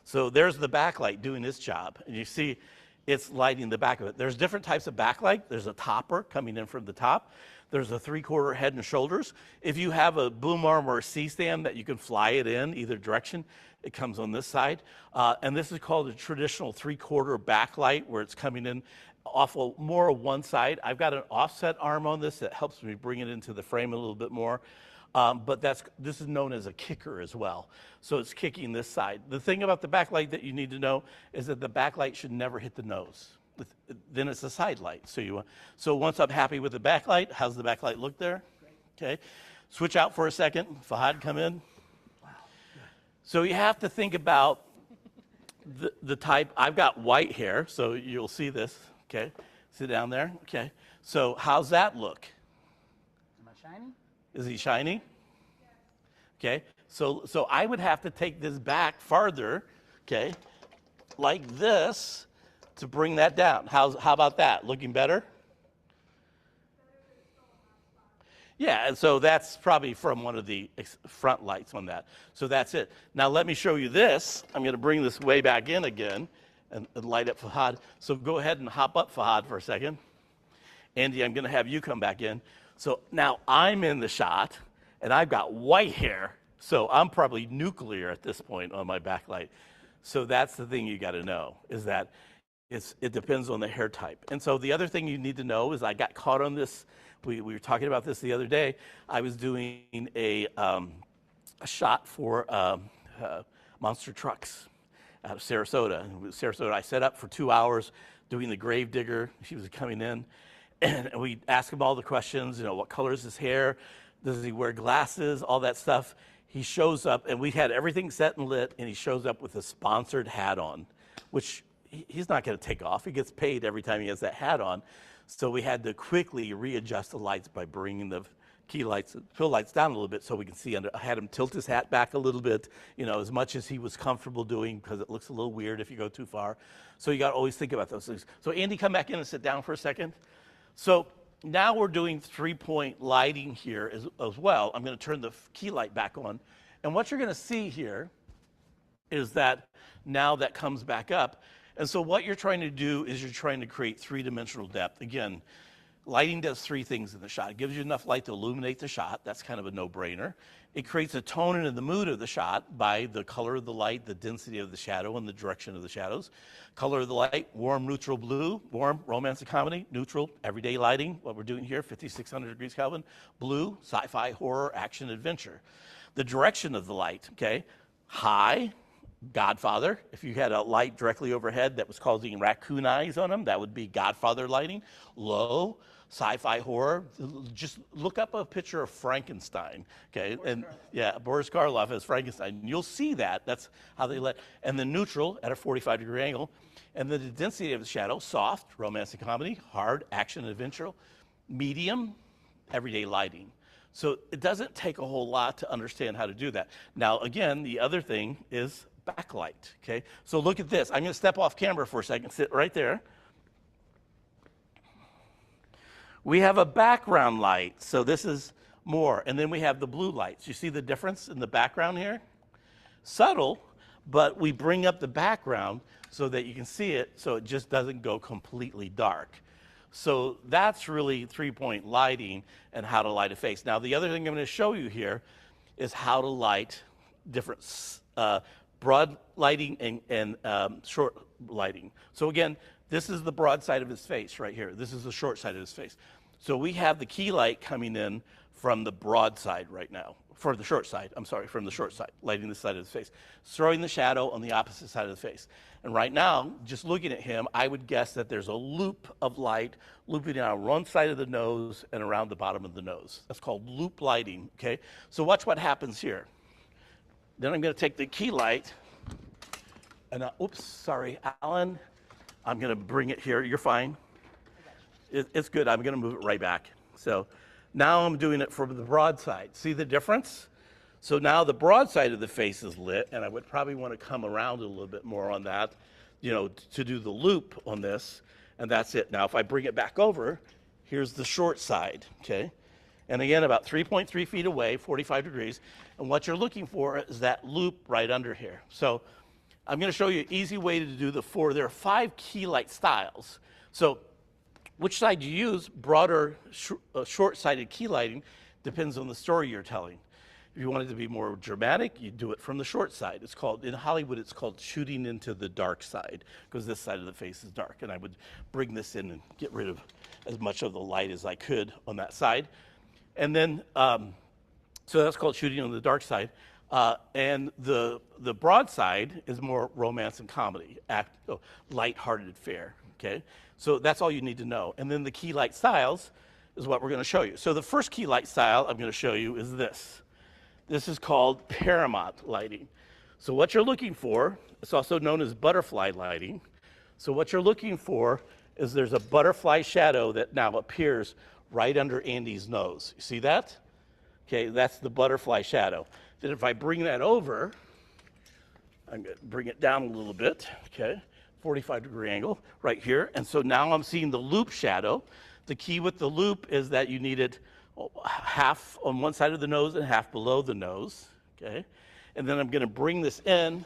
So there's the backlight doing its job. And you see it's lighting the back of it. There's different types of backlight. There's a topper coming in from the top. There's a 3/4 head and shoulders. If you have a boom arm or a C-stand that you can fly it in either direction, it comes on this side. And this is called a traditional 3/4 backlight, where it's coming in off more of one side. I've got an offset arm on this that helps me bring it into the frame a little bit more. But this is known as a kicker as well. So it's kicking this side. The thing about the backlight that you need to know is that the backlight should never hit the nose. Then it's a side light. So once I'm happy with the backlight, how's the backlight look there? Okay. Switch out for a second. Fahad, come in. Wow. So you have to think about the type. I've got white hair, so you'll see this. Okay. Sit down there. Okay. So how's that look? Am I shiny? Is he shiny? Okay, so I would have to take this back farther, okay, like this, to bring that down. How about that? Looking better? Yeah, and so that's probably from one of the front lights on that. So that's it. Now let me show you this. I'm going to bring this way back in again and light up Fahad. So go ahead and hop up, Fahad, for a second. Andy, I'm going to have you come back in. So now I'm in the shot, and I've got white hair, so I'm probably nuclear at this point on my backlight. So that's the thing you got to know, is that it depends on the hair type. And so the other thing you need to know is I got caught on this. We were talking about this the other day. I was doing a shot for Monster Trucks out of Sarasota. I set up for 2 hours doing the grave digger. She was coming in. And we ask him all the questions, what color is his hair? Does he wear glasses? All that stuff. He shows up, and we had everything set and lit, and he shows up with a sponsored hat on, which he's not going to take off. He gets paid every time he has that hat on. So we had to quickly readjust the lights by bringing the key lights, fill lights down a little bit so we can see under. I had him tilt his hat back a little bit, as much as he was comfortable doing, because it looks a little weird if you go too far. So you got to always think about those things. So Andy, come back in and sit down for a second. So now we're doing 3-point lighting here as well. I'm going to turn the key light back on. And what you're going to see here is that now that comes back up. And so what you're trying to do is you're trying to create three-dimensional depth. Again, lighting does three things in the shot. It gives you enough light to illuminate the shot. That's kind of a no-brainer. It creates a tone and the mood of the shot by the color of the light, the density of the shadow, and the direction of the shadows. Color of the light, warm, neutral, blue. Warm, romance and comedy. Neutral, everyday lighting. What we're doing here, 5,600 degrees Kelvin. Blue, sci-fi, horror, action, adventure. The direction of the light, okay? High, Godfather. If you had a light directly overhead that was causing raccoon eyes on them, that would be Godfather lighting. Low, sci-fi horror. Just look up a picture of Frankenstein, okay? Boris Karloff as Frankenstein. You'll see that. That's how they let. And the neutral at a 45-degree angle. And then the density of the shadow, soft, romantic comedy, hard, action, adventure, medium, everyday lighting. So it doesn't take a whole lot to understand how to do that. Now, again, the other thing is backlight, okay? So look at this. I'm going to step off camera for a second, sit right there. We have a background light, so this is more. And then we have the blue lights. You see the difference in the background here? Subtle, but we bring up the background so that you can see it, so it just doesn't go completely dark. So that's really three-point lighting and how to light a face. Now, the other thing I'm going to show you here is how to light different broad lighting and short lighting. So again, this is the broad side of his face right here. This is the short side of his face. So we have the key light coming in from the broad side right now, from the short side, lighting this side of his face, throwing the shadow on the opposite side of the face. And right now, just looking at him, I would guess that there's a loop of light looping down one side of the nose and around the bottom of the nose. That's called loop lighting, okay? So watch what happens here. Then I'm going to take the key light, and oops, sorry, Alan. I'm going to bring it here. You're fine. It's good. I'm going to move it right back. So now I'm doing it from the broad side. See the difference? So now the broad side of the face is lit, and I would probably want to come around a little bit more on that, to do the loop on this, and that's it. Now, if I bring it back over, here's the short side, okay? And again, about 3.3 feet away, 45 degrees, and what you're looking for is that loop right under here. So I'm going to show you an easy way to do there are 5 key light styles. So which side you use, broader, short-sided key lighting, depends on the story you're telling. If you want it to be more dramatic, you do it from the short side. It's called, in Hollywood, it's called shooting into the dark side, because this side of the face is dark. And I would bring this in and get rid of as much of the light as I could on that side. And then, so that's called shooting on the dark side. And the broad side is more romance and comedy, light-hearted fare, okay? So that's all you need to know. And then the key light styles is what we're going to show you. So the first key light style I'm going to show you is this. This is called paramount lighting. So what you're looking for, it's also known as butterfly lighting. So what you're looking for is there's a butterfly shadow that now appears right under Andy's nose. You see that? Okay, that's the butterfly shadow. Then if I bring that over, I'm going to bring it down a little bit, okay, 45-degree angle right here. And so now I'm seeing the loop shadow. The key with the loop is that you need it half on one side of the nose and half below the nose, okay? And then I'm going to bring this in,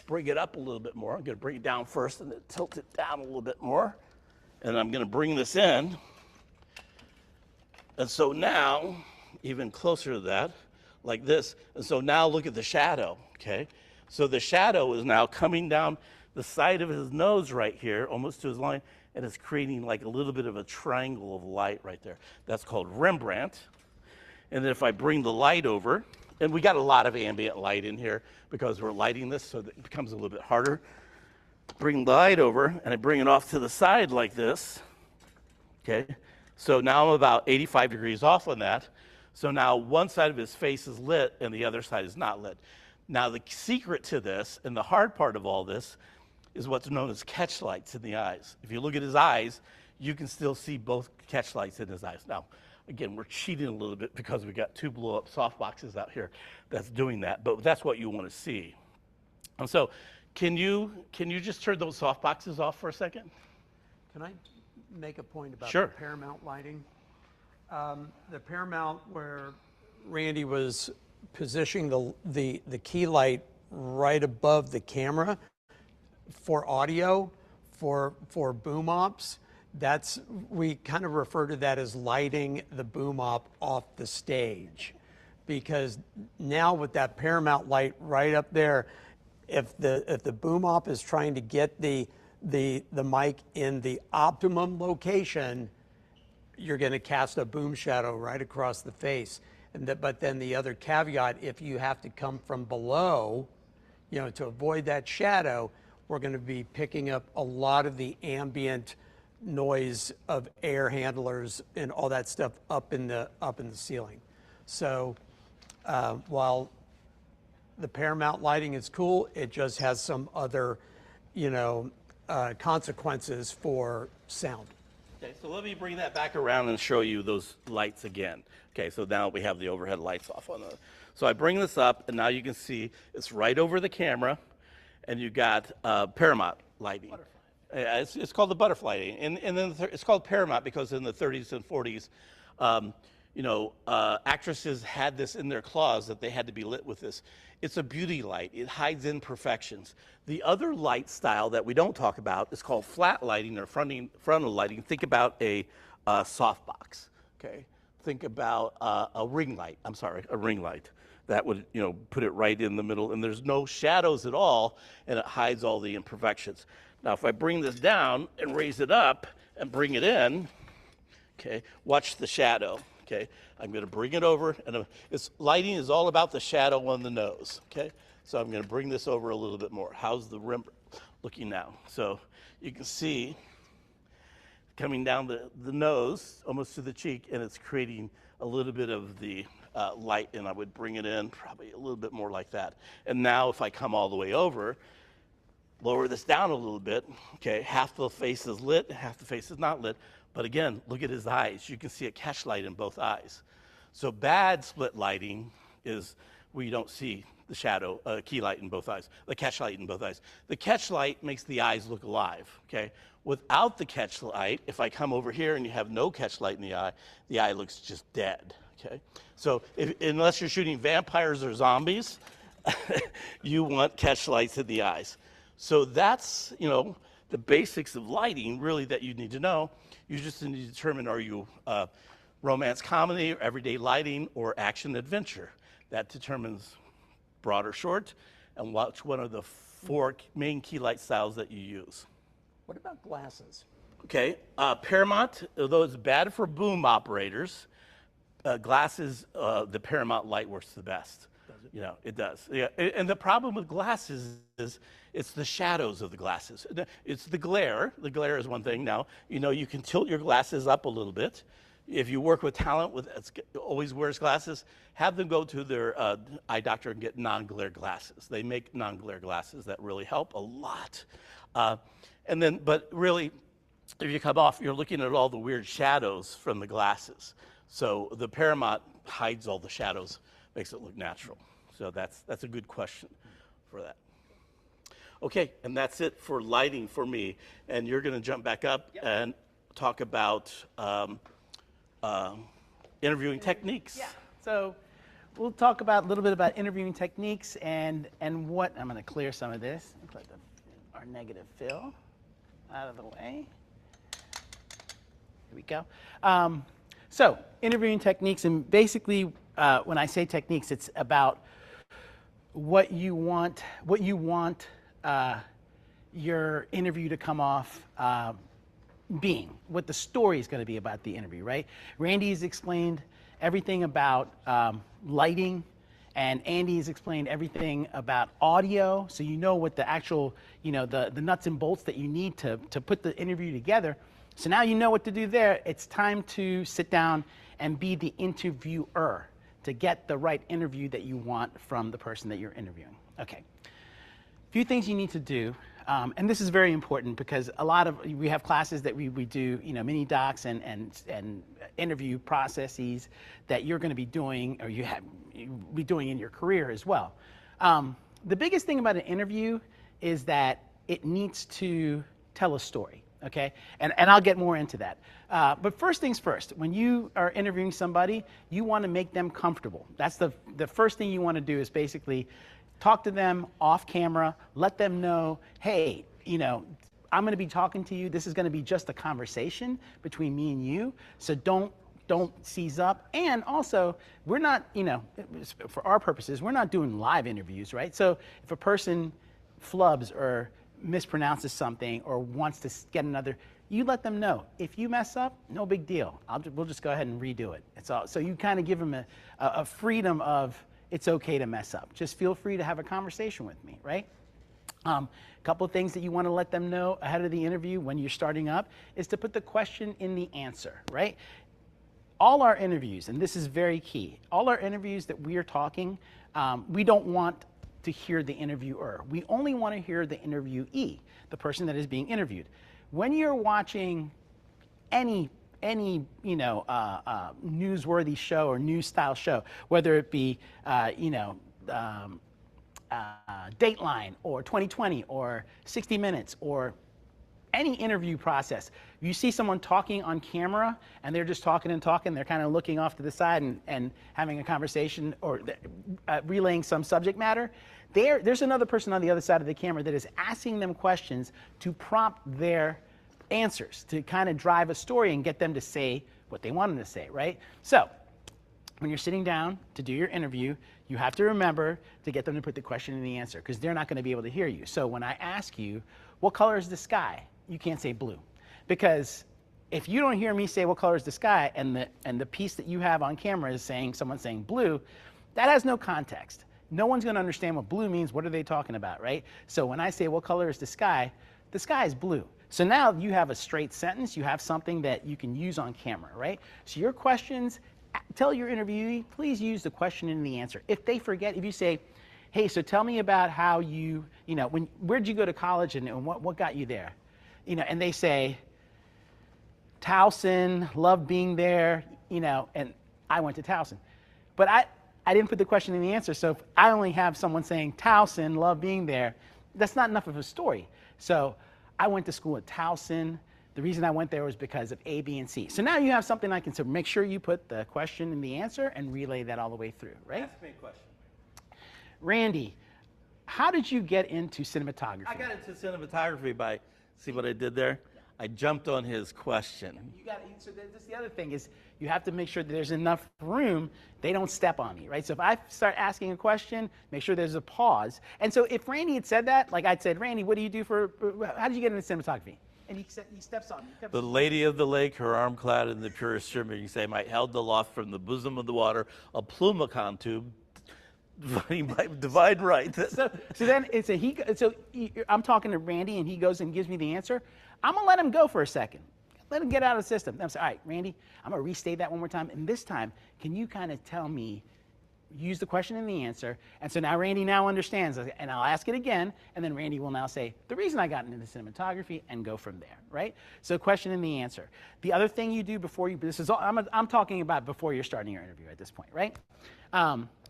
bring it up a little bit more. I'm going to bring it down first and then tilt it down a little bit more. And I'm going to bring this in. And so now, even closer to that, like this. And so now look at the shadow, okay? So the shadow is now coming down the side of his nose right here, almost to his line, and it's creating like a little bit of a triangle of light right there. That's called Rembrandt. And then if I bring the light over, and we got a lot of ambient light in here because we're lighting this, so that it becomes a little bit harder. Bring the light over, and I bring it off to the side like this, okay? So now I'm about 85 degrees off on that. So now one side of his face is lit and the other side is not lit. Now the secret to this, and the hard part of all this, is what's known as catch lights in the eyes. If you look at his eyes, you can still see both catch lights in his eyes. Now, again, we're cheating a little bit because we got 2 blow-up soft boxes out here that's doing that, but that's what you want to see. And so, can you just turn those soft boxes off for a second? Can I make a point about Sure. the paramount lighting? The paramount where Randy was positioning the key light right above the camera for audio, for boom ops, we kind of refer to that as lighting the boom op off the stage. Because now with that paramount light right up there, if the boom op is trying to get the mic in the optimum location, you're going to cast a boom shadow right across the face. But then the other caveat, if you have to come from below, to avoid that shadow, we're going to be picking up a lot of the ambient noise of air handlers and all that stuff up in the ceiling. So while the paramount lighting is cool, it just has some other, consequences for sound. Okay, so let me bring that back around and show you those lights again. Okay, so now we have the overhead lights off on the. So I bring this up, and now you can see it's right over the camera, and you got paramount lighting. It's called the butterfly lighting, and then it's called paramount because in the 30s and 40s, actresses had this in their claws that they had to be lit with this. It's a beauty light. It hides imperfections. The other light style that we don't talk about is called flat lighting or frontal lighting. Think about a softbox, okay? Think about a ring light. I'm sorry, a ring light. That would, put it right in the middle, and there's no shadows at all, and it hides all the imperfections. Now, if I bring this down and raise it up and bring it in, okay, watch the shadow. Okay, I'm going to bring it over, and lighting is all about the shadow on the nose. Okay, so I'm going to bring this over a little bit more. How's the rim looking now? So you can see coming down the nose, almost to the cheek, and it's creating a little bit of the light, and I would bring it in probably a little bit more like that. And now if I come all the way over, lower this down a little bit, okay, half the face is lit, half the face is not lit. But again, look at his eyes. You can see a catch light in both eyes. So bad split lighting is where you don't see the shadow, key light in both eyes, the catch light in both eyes. The catch light makes the eyes look alive, okay? Without the catch light, if I come over here and you have no catch light in the eye looks just dead, okay? So unless you're shooting vampires or zombies, you want catch lights in the eyes. So that's, the basics of lighting really that you need to know. You just need to determine, are you romance comedy, or everyday lighting, or action adventure? That determines broad or short, and which one of the 4 main key light styles that you use. What about glasses? Okay, Paramount, although it's bad for boom operators, glasses, the Paramount light works the best. Does it? It does. Yeah, and the problem with glasses is it's the shadows of the glasses. It's the glare. The glare is one thing. Now, you can tilt your glasses up a little bit. If you work with talent always wears glasses, have them go to their eye doctor and get non-glare glasses. They make non-glare glasses that really help a lot. But really, if you come off, you're looking at all the weird shadows from the glasses. So the Paramount hides all the shadows, makes it look natural. So that's a good question for that. Okay, and that's it for lighting for me. And you're going to jump back up and talk about interviewing techniques. Yeah. So we'll talk about a little bit about interviewing techniques and what I'm going to clear some of this. Let our negative fill out of the way. Here we go. So interviewing techniques, and basically when I say techniques, it's about what you want your interview to come off being, what the story is going to be about the interview, right? Randy has explained everything about lighting, and Andy has explained everything about audio, so you know what the actual, the nuts and bolts that you need to put the interview together. So now you know what to do there. It's time to sit down and be the interviewer to get the right interview that you want from the person that you're interviewing. Okay. A few things you need to do, and this is very important because we have classes that we do, mini docs and interview processes that you're going to be doing, or you'll be doing in your career as well. The biggest thing about an interview is that it needs to tell a story. okay? And I'll get more into that. But first things first, when you are interviewing somebody, you want to make them comfortable. That's the first thing you want to do is basically talk to them off camera, let them know, hey, you know, I'm going to be talking to you. This is going to be just a conversation between me and you. So don't seize up. And also, we're not, you know, for our purposes, we're not doing live interviews, right? So if a person flubs or mispronounces something or wants to get another, you let them know. If you mess up, no big deal. We'll just go ahead and redo it. It's all. So you kind of give them a freedom of, it's okay to mess up. Just feel free to have a conversation with me, right? A couple of things that you want to let them know ahead of the interview when you're starting up is to put the question in the answer, right? All our interviews, and this is very key, all our interviews that we are talking, we don't want to hear the interviewer. We only want to hear the interviewee, the person that is being interviewed. When you're watching any you know, newsworthy show or news style show, whether it be you know, Dateline or 2020 or 60 Minutes or any interview process, you see someone talking on camera and they're just talking and talking, they're kind of looking off to the side and having a conversation or relaying some subject matter, there's another person on the other side of the camera that is asking them questions to prompt their answers, to kind of drive a story and get them to say what they want them to say, right? So when you're sitting down to do your interview, you have to remember to get them to put the question in the answer because they're not going to be able to hear you. So when I ask you, what color is the sky? You can't say blue. Because if you don't hear me say what color is the sky and the piece that you have on camera is saying, someone saying blue, that has no context. No one's going to understand what blue means. What are they talking about, right? So when I say what color is the sky is blue. So now you have a straight sentence. You have something that you can use on camera, right? So your questions, tell your interviewee, please use the question and the answer. If they forget, if you say, hey, so tell me about how you know, where'd you go to college and what got you there? You know, and they say, Towson, loved being there, you know, and I went to Towson. But I didn't put the question in the answer, so if I only have someone saying Towson, loved being there, that's not enough of a story. So I went to school at Towson. The reason I went there was because of A, B, and C. So now you have something I can say. Make sure you put the question in the answer and relay that all the way through, right? Ask me a question. Randy, how did you get into cinematography? I got into cinematography by, see what I did there? I jumped on his question. So that's the other thing is you have to make sure that there's enough room, they don't step on me, right? So if I start asking a question, make sure there's a pause. And so if Randy had said that, like I'd said, Randy, what do you do how did you get into cinematography? And he steps on me. The lady of the lake, her arm clad in the purest shimmering same, held aloft from the bosom of the water a plumacon tube, divine right. So then I'm talking to Randy and he goes and gives me the answer. I'm gonna let him go for a second. Let him get out of the system. I'm saying, all right, Randy, I'm gonna restate that one more time. And this time, can you kind of tell me, use the question and the answer. And so now Randy now understands, and I'll ask it again, and then Randy will now say, the reason I got into cinematography, and go from there, right? So question and the answer. The other thing you do before you, this is all, I'm talking about before you're starting your interview at this point, right?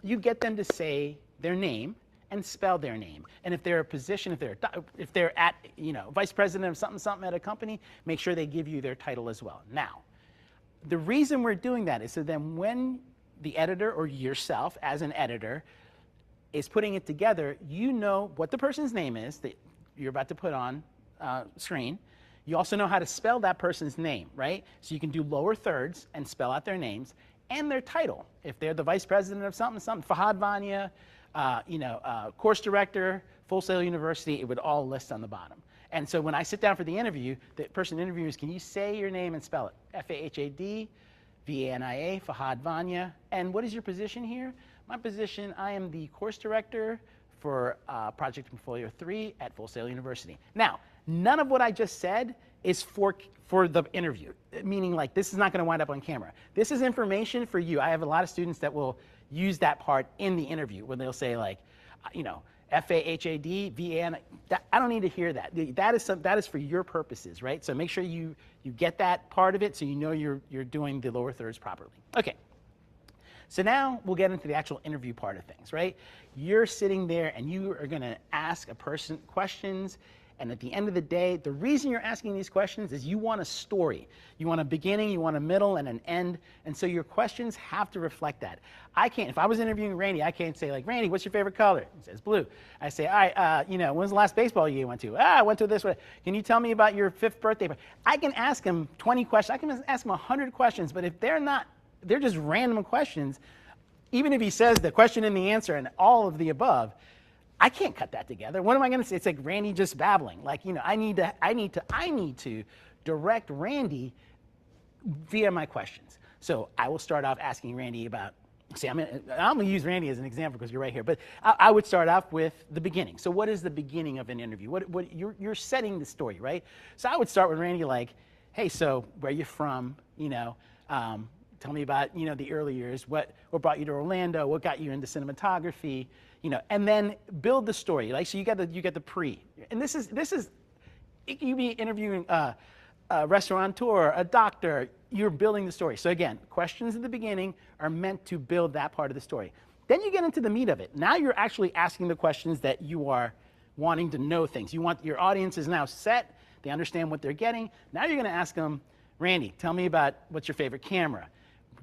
You get them to say their name and spell their name. And if they're a position, if they're at, you know, vice president of something at a company, make sure they give you their title as well. Now, the reason we're doing that is so then when the editor or yourself as an editor is putting it together, you know what the person's name is that you're about to put on screen. You also know how to spell that person's name, right? So you can do lower thirds and spell out their names and their title. If they're the vice president of something, Fahad, Vania, course director, Full Sail University, it would all list on the bottom. And so when I sit down for the interview, the person interviews, can you say your name and spell it? F-A-H-A-D, V-A-N-I-A, Fahad Vania. And what is your position here? My position, I am the course director for Project Portfolio 3 at Full Sail University. Now, none of what I just said is for the interview, meaning like this is not gonna wind up on camera. This is information for you. I have a lot of students that will use that part in the interview when they'll say like, F-A-H-A-D, V-A-N, I don't need to hear that. That is for your purposes, right? So make sure you get that part of it so you know you're doing the lower thirds properly. Okay, so now we'll get into the actual interview part of things, right? You're sitting there and you are gonna ask a person questions And at the end of the day, the reason you're asking these questions is you want a story. You want a beginning, you want a middle, and an end. And so your questions have to reflect that. I can't, if I was interviewing Randy, I can't say like, Randy, what's your favorite color? He says blue. I say, all right, when's the last baseball game you went to? I went to this one. Can you tell me about your 5th birthday? I can ask him 20 questions. I can ask him 100 questions, but if they're just random questions, even if he says the question and the answer and all of the above, I can't cut that together. What am I going to say? It's like Randy just babbling. Like, I need to direct Randy via my questions. So I will start off asking Randy about, I'm going to use Randy as an example because you're right here, but I would start off with the beginning. So what is the beginning of an interview? What you're setting the story, right? So I would start with Randy like, hey, so where are you from? Tell me about, the early years. What brought you to Orlando? What got you into cinematography? And then build the story. Like, so you get the pre. And this is you be interviewing a restaurateur, a doctor. You're building the story. So again, questions at the beginning are meant to build that part of the story. Then you get into the meat of it. Now you're actually asking the questions that you are wanting to know things. Your audience is now set. They understand what they're getting. Now you're going to ask them, Randy, tell me about what's your favorite camera.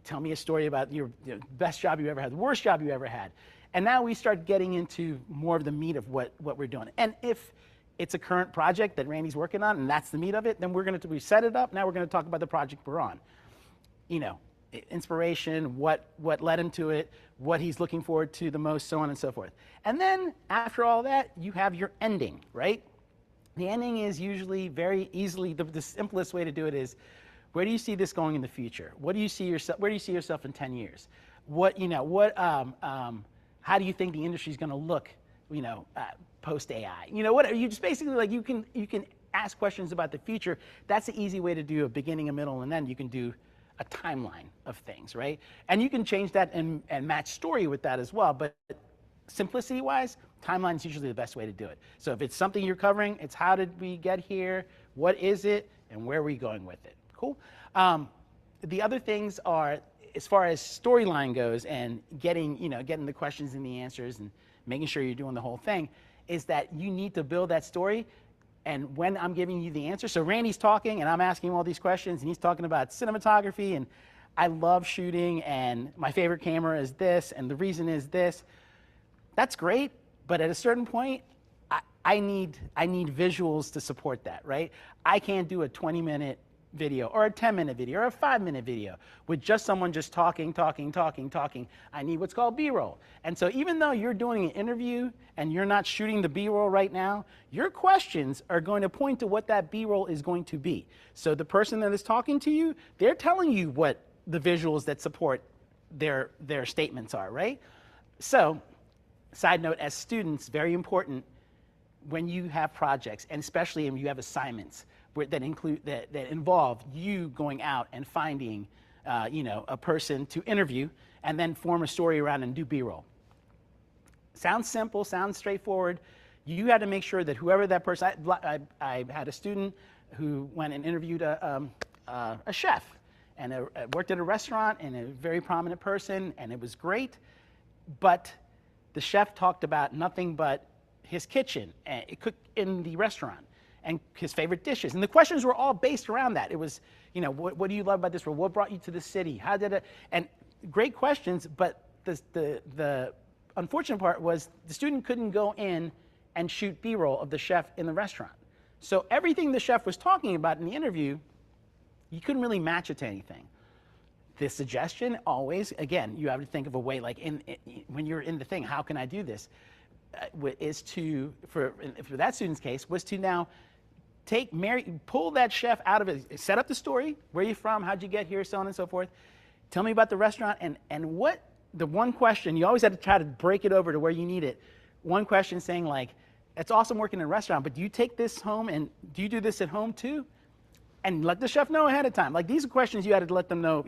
Tell me a story about your best job you ever had, the worst job you ever had. And now we start getting into more of the meat of what we're doing. And if it's a current project that Randy's working on and that's the meat of it, then we set it up. Now we're going to talk about the project we're on. Inspiration, what led him to it, what he's looking forward to the most, so on and so forth. And then after all that, you have your ending, right? The ending is usually very easily, the simplest way to do it is, where do you see this going in the future? Where do you see yourself in 10 years? How do you think the industry is going to look, post AI? You just basically like you can ask questions about the future. That's the easy way to do a beginning, a middle, and then you can do a timeline of things, right? And you can change that and match story with that as well. But simplicity-wise, timeline is usually the best way to do it. So if it's something you're covering, it's how did we get here, what is it, and where are we going with it? Cool. The other things are, as far as storyline goes and getting the questions and the answers and making sure you're doing the whole thing, is that you need to build that story. And when I'm giving you the answer, so Randy's talking and I'm asking him all these questions and he's talking about cinematography and I love shooting and my favorite camera is this and the reason is this. That's great, but at a certain point, I need visuals to support that, right? I can't do a 20-minute video or a 10-minute video or a 5-minute video with just someone just talking. I need what's called B-roll. And so even though you're doing an interview and you're not shooting the B-roll right now, your questions are going to point to what that B-roll is going to be. So the person that is talking to you, they're telling you what the visuals that support their statements are, right? So, side note, as students, very important when you have projects, and especially when you have assignments that involve you going out and finding, a person to interview and then form a story around and do B-roll. Sounds simple, sounds straightforward. You had to make sure that whoever that person, I had a student who went and interviewed a chef and worked at a restaurant and a very prominent person, and it was great, but the chef talked about nothing but his kitchen and cooked in the restaurant and his favorite dishes. And the questions were all based around that. It was, what do you love about this role? What brought you to the city? How did it? And great questions, but the unfortunate part was the student couldn't go in and shoot B-roll of the chef in the restaurant. So everything the chef was talking about in the interview, you couldn't really match it to anything. The suggestion always, again, you have to think of a way like when you're in the thing, how can I do this? Is to, for that student's case, was to now pull that chef out of it, set up the story, where are you from, how'd you get here, so on and so forth. Tell me about the restaurant and what the one question, you always have to try to break it over to where you need it. One question saying like, it's awesome working in a restaurant, but do you take this home and do you do this at home too? And let the chef know ahead of time. Like these are questions you had to let them know,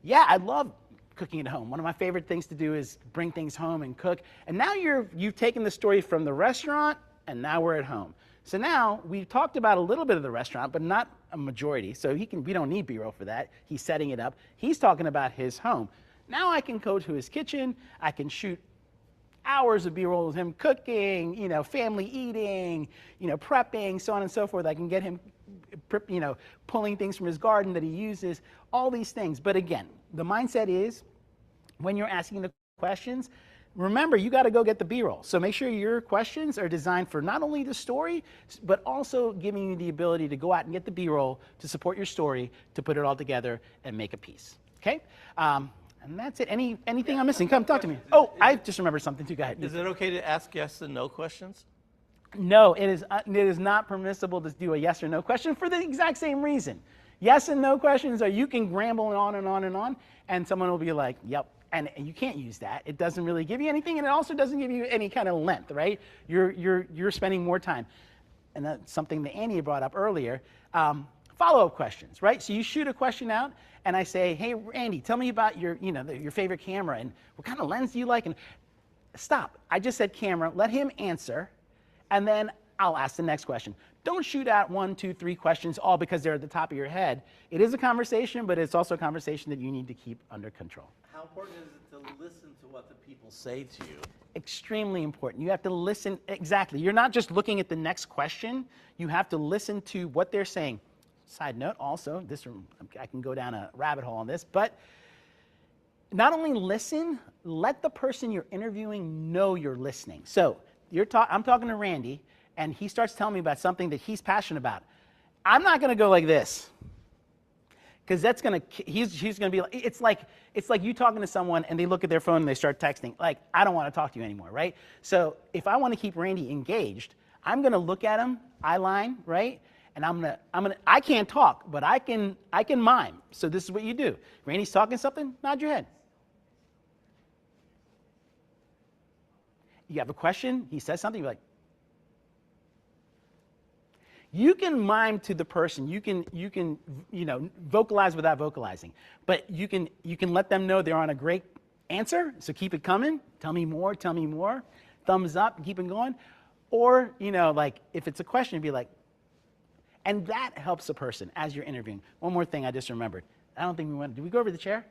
yeah, I love cooking at home. One of my favorite things to do is bring things home and cook. And now you've taken the story from the restaurant and now we're at home. So now we've talked about a little bit of the restaurant, but not a majority. So we don't need B-roll for that. He's setting it up. He's talking about his home. Now I can go to his kitchen. I can shoot hours of B-roll of him cooking, family eating, prepping, so on and so forth. I can get him, pulling things from his garden that he uses, all these things. But again, the mindset is when you're asking the questions, remember, you got to go get the B-roll. So make sure your questions are designed for not only the story, but also giving you the ability to go out and get the B-roll to support your story, to put it all together and make a piece. Okay? And that's it. Anything I'm missing? Come talk to me. Oh, I just remembered something too. Go ahead. Is it okay to ask yes and no questions? No, it is not permissible to do a yes or no question for the exact same reason. Yes and no questions are you can ramble on and on and on, and someone will be like, yep. And you can't use that. It doesn't really give you anything, and it also doesn't give you any kind of length, right? You're spending more time. And that's something that Annie brought up earlier. Follow-up questions, right? So you shoot a question out, and I say, hey, Andy, tell me about your favorite camera, and what kind of lens do you like? And stop. I just said camera. Let him answer, and then I'll ask the next question. Don't shoot out 1, 2, 3 questions all because they're at the top of your head. It is a conversation, but it's also a conversation that you need to keep under control. How important is it to listen to what the people say to you? Extremely important. You have to listen. Exactly. You're not just looking at the next question. You have to listen to what they're saying. Side note, also, I can go down a rabbit hole on this, but not only listen, let the person you're interviewing know you're listening. So I'm talking to Randy, and he starts telling me about something that he's passionate about. I'm not going to go like this, because that's going to, he's going to be like, it's like you talking to someone and they look at their phone and they start texting. Like, I don't want to talk to you anymore, right? So if I want to keep Randy engaged, I'm going to look at him, eye line, right? And I can't talk, but I can mime. So this is what you do. Randy's talking something, nod your head. You have a question, he says something, you're like, you can mime to the person. You can vocalize without vocalizing, but you can let them know they're on a great answer. So keep it coming. Tell me more. Tell me more. Thumbs up. Keep it going. Or like if it's a question, be like, and that helps a person as you're interviewing. One more thing I just remembered. I don't think we went. Did we go over the chair?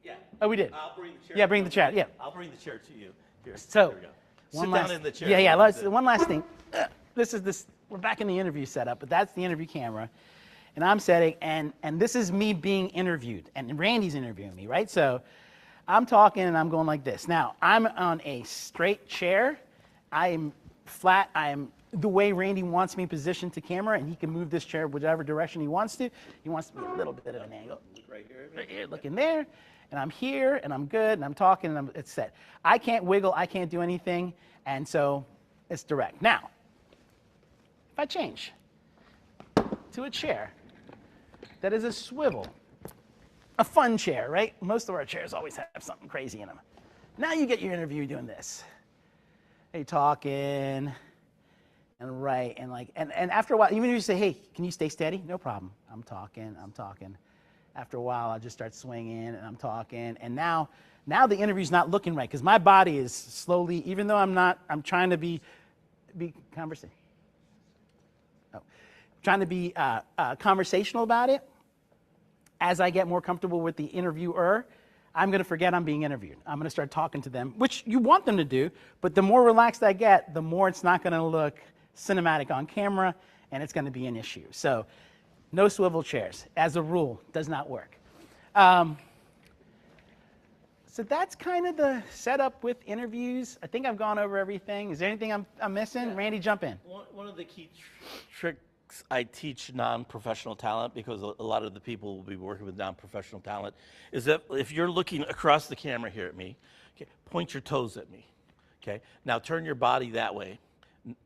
Yeah. Oh, we did. I'll bring the chair. Yeah, bring the chair. Yeah. I'll bring the chair to you. Here. So, Here we go. Sit down in the chair. Yeah. One last thing. We're back in the interview setup, but that's the interview camera. And I'm setting, and this is me being interviewed, and Randy's interviewing me, right? So I'm talking, and I'm going like this. Now, I'm on a straight chair. I am flat. I am the way Randy wants me positioned to camera, and he can move this chair whichever direction he wants to. He wants to be a little bit of an angle. Right here. Right here, looking there. And I'm here, and I'm good, and I'm talking, and it's set. I can't wiggle. I can't do anything, and so it's direct. Now, if I change to a chair that is a swivel, a fun chair, right? Most of our chairs always have something crazy in them. Now you get your interview doing this. Hey, talking, and right, and after a while, even if you say, hey, can you stay steady? No problem. I'm talking. After a while, I'll just start swinging, and I'm talking, and now the interview's not looking right, because my body is slowly, even though I'm trying to be conversational. Trying to be conversational about it. As I get more comfortable with the interviewer, I'm going to forget I'm being interviewed. I'm going to start talking to them, which you want them to do, but the more relaxed I get, the more it's not going to look cinematic on camera, and it's going to be an issue. So no swivel chairs, as a rule, does not work. So that's kind of the setup with interviews. I think I've gone over everything. Is there anything I'm missing? Yeah. Randy, jump in. One of the key tricks I teach non-professional talent, because a lot of the people will be working with non-professional talent, is that if you're looking across the camera here at me, okay, point your toes at me. Okay, now turn your body that way.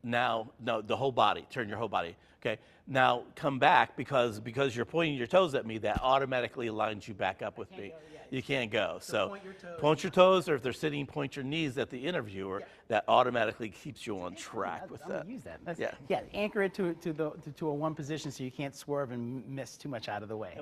Now, no, the whole body. Turn your whole body. Okay, now come back, because you're pointing your toes at me, that automatically aligns you back up with me. You can't go. So point your toes, or if they're sitting, point your knees at the interviewer. Yeah. That automatically keeps you on track with that. I'm gonna use that. Yeah, anchor it to a one position so you can't swerve and miss too much out of the way.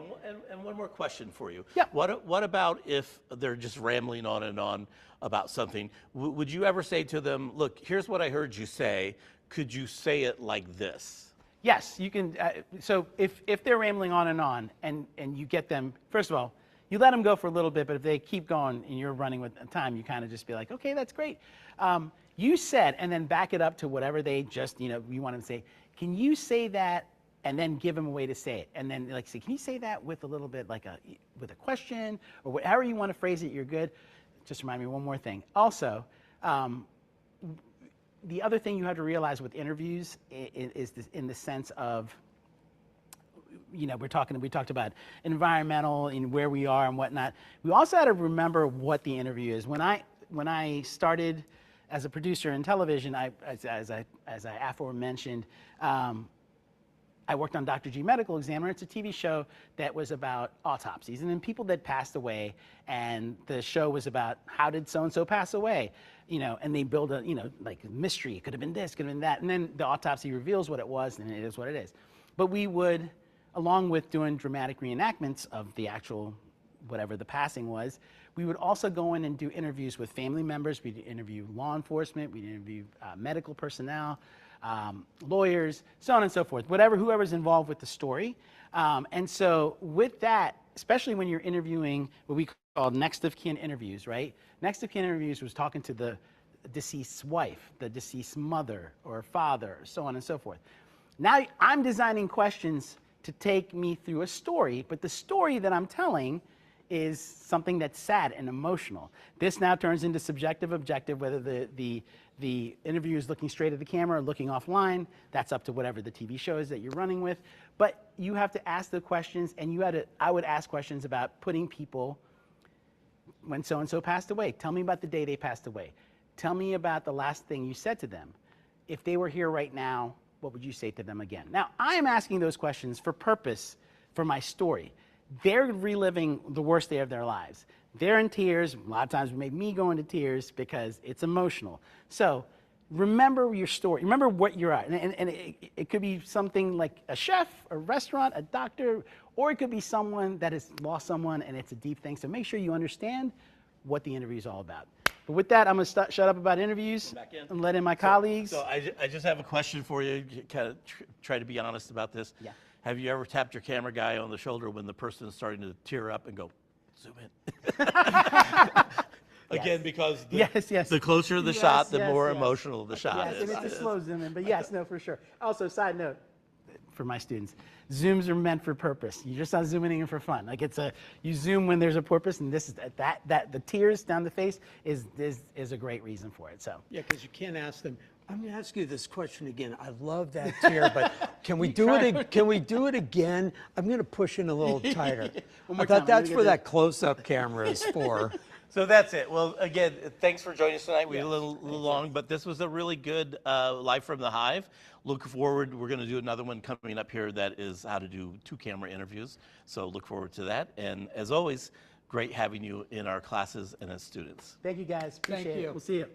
And one more question for you. Yeah. What about if they're just rambling on and on about something? Would you ever say to them, look, here's what I heard you say. Could you say it like this? Yes, you can. So if they're rambling on and you get them, first of all, you let them go for a little bit, but if they keep going and you're running with time, you kind of just be like, okay, that's great. You said, and then back it up to whatever they just, you want them to say, can you say that, and then give them a way to say it. And then like say, can you say that with a little bit like with a question, or however you want to phrase it, you're good. Just remind me one more thing. Also, the other thing you have to realize with interviews is this, in the sense of, we talked about environmental and where we are and whatnot. We also had to remember what the interview is. When I started as a producer in television, as I aforementioned, I worked on Dr. G Medical Examiner. It's a TV show that was about autopsies and then people that passed away. And the show was about how did so-and-so pass away, and they build a, like a mystery. It could have been this, could have been that. And then the autopsy reveals what it was, and it is what it is. But we would, along with doing dramatic reenactments of the actual, whatever the passing was, we would also go in and do interviews with family members. We'd interview law enforcement. We'd interview medical personnel, lawyers, so on and so forth, whoever's involved with the story. And so with that, especially when you're interviewing what we call next of kin interviews, right? Next of kin interviews was talking to the deceased's wife, the deceased mother or father, so on and so forth. Now I'm designing questions to take me through a story, but the story that I'm telling is something that's sad and emotional. This now turns into subjective, objective, whether the interviewer is looking straight at the camera or looking offline. That's up to whatever the TV show is that you're running with. But you have to ask the questions, and I would ask questions about putting people, when so-and-so passed away, tell me about the day they passed away. Tell me about the last thing you said to them. If they were here right now, what would you say to them again? Now, I am asking those questions for purpose for my story. They're reliving the worst day of their lives. They're in tears. A lot of times it made me go into tears because it's emotional. So remember your story. Remember what you're at. And it could be something like a chef, a restaurant, a doctor, or it could be someone that has lost someone and it's a deep thing. So make sure you understand what the interview is all about. But with that, I'm going to shut up about interviews and let in my colleagues. So I just have a question for you. Kind of try to be honest about this. Yeah. Have you ever tapped your camera guy on the shoulder when the person is starting to tear up and go, zoom in? Again, because the closer the shot, the more emotional the shot is. Yes, and it's a slow zoom in, but yes, no, for sure. Also, side note, for my students, zooms are meant for purpose. You're just not zooming in for fun. Like you zoom when there's a purpose, and this is that the tears down the face is a great reason for it. So yeah, because you can't ask them. I'm going to ask you this question again. I love that tear, but can we do it? Can we do it again? I'm going to push in a little tighter. I thought that's where that close-up camera is for. So that's it. Well, again, thanks for joining us tonight. We were a little long, but this was a really good Live from the Hive. Look forward. We're going to do another one coming up here that is how to do 2-camera interviews. So look forward to that. And as always, great having you in our classes and as students. Thank you, guys. Appreciate it. We'll see you.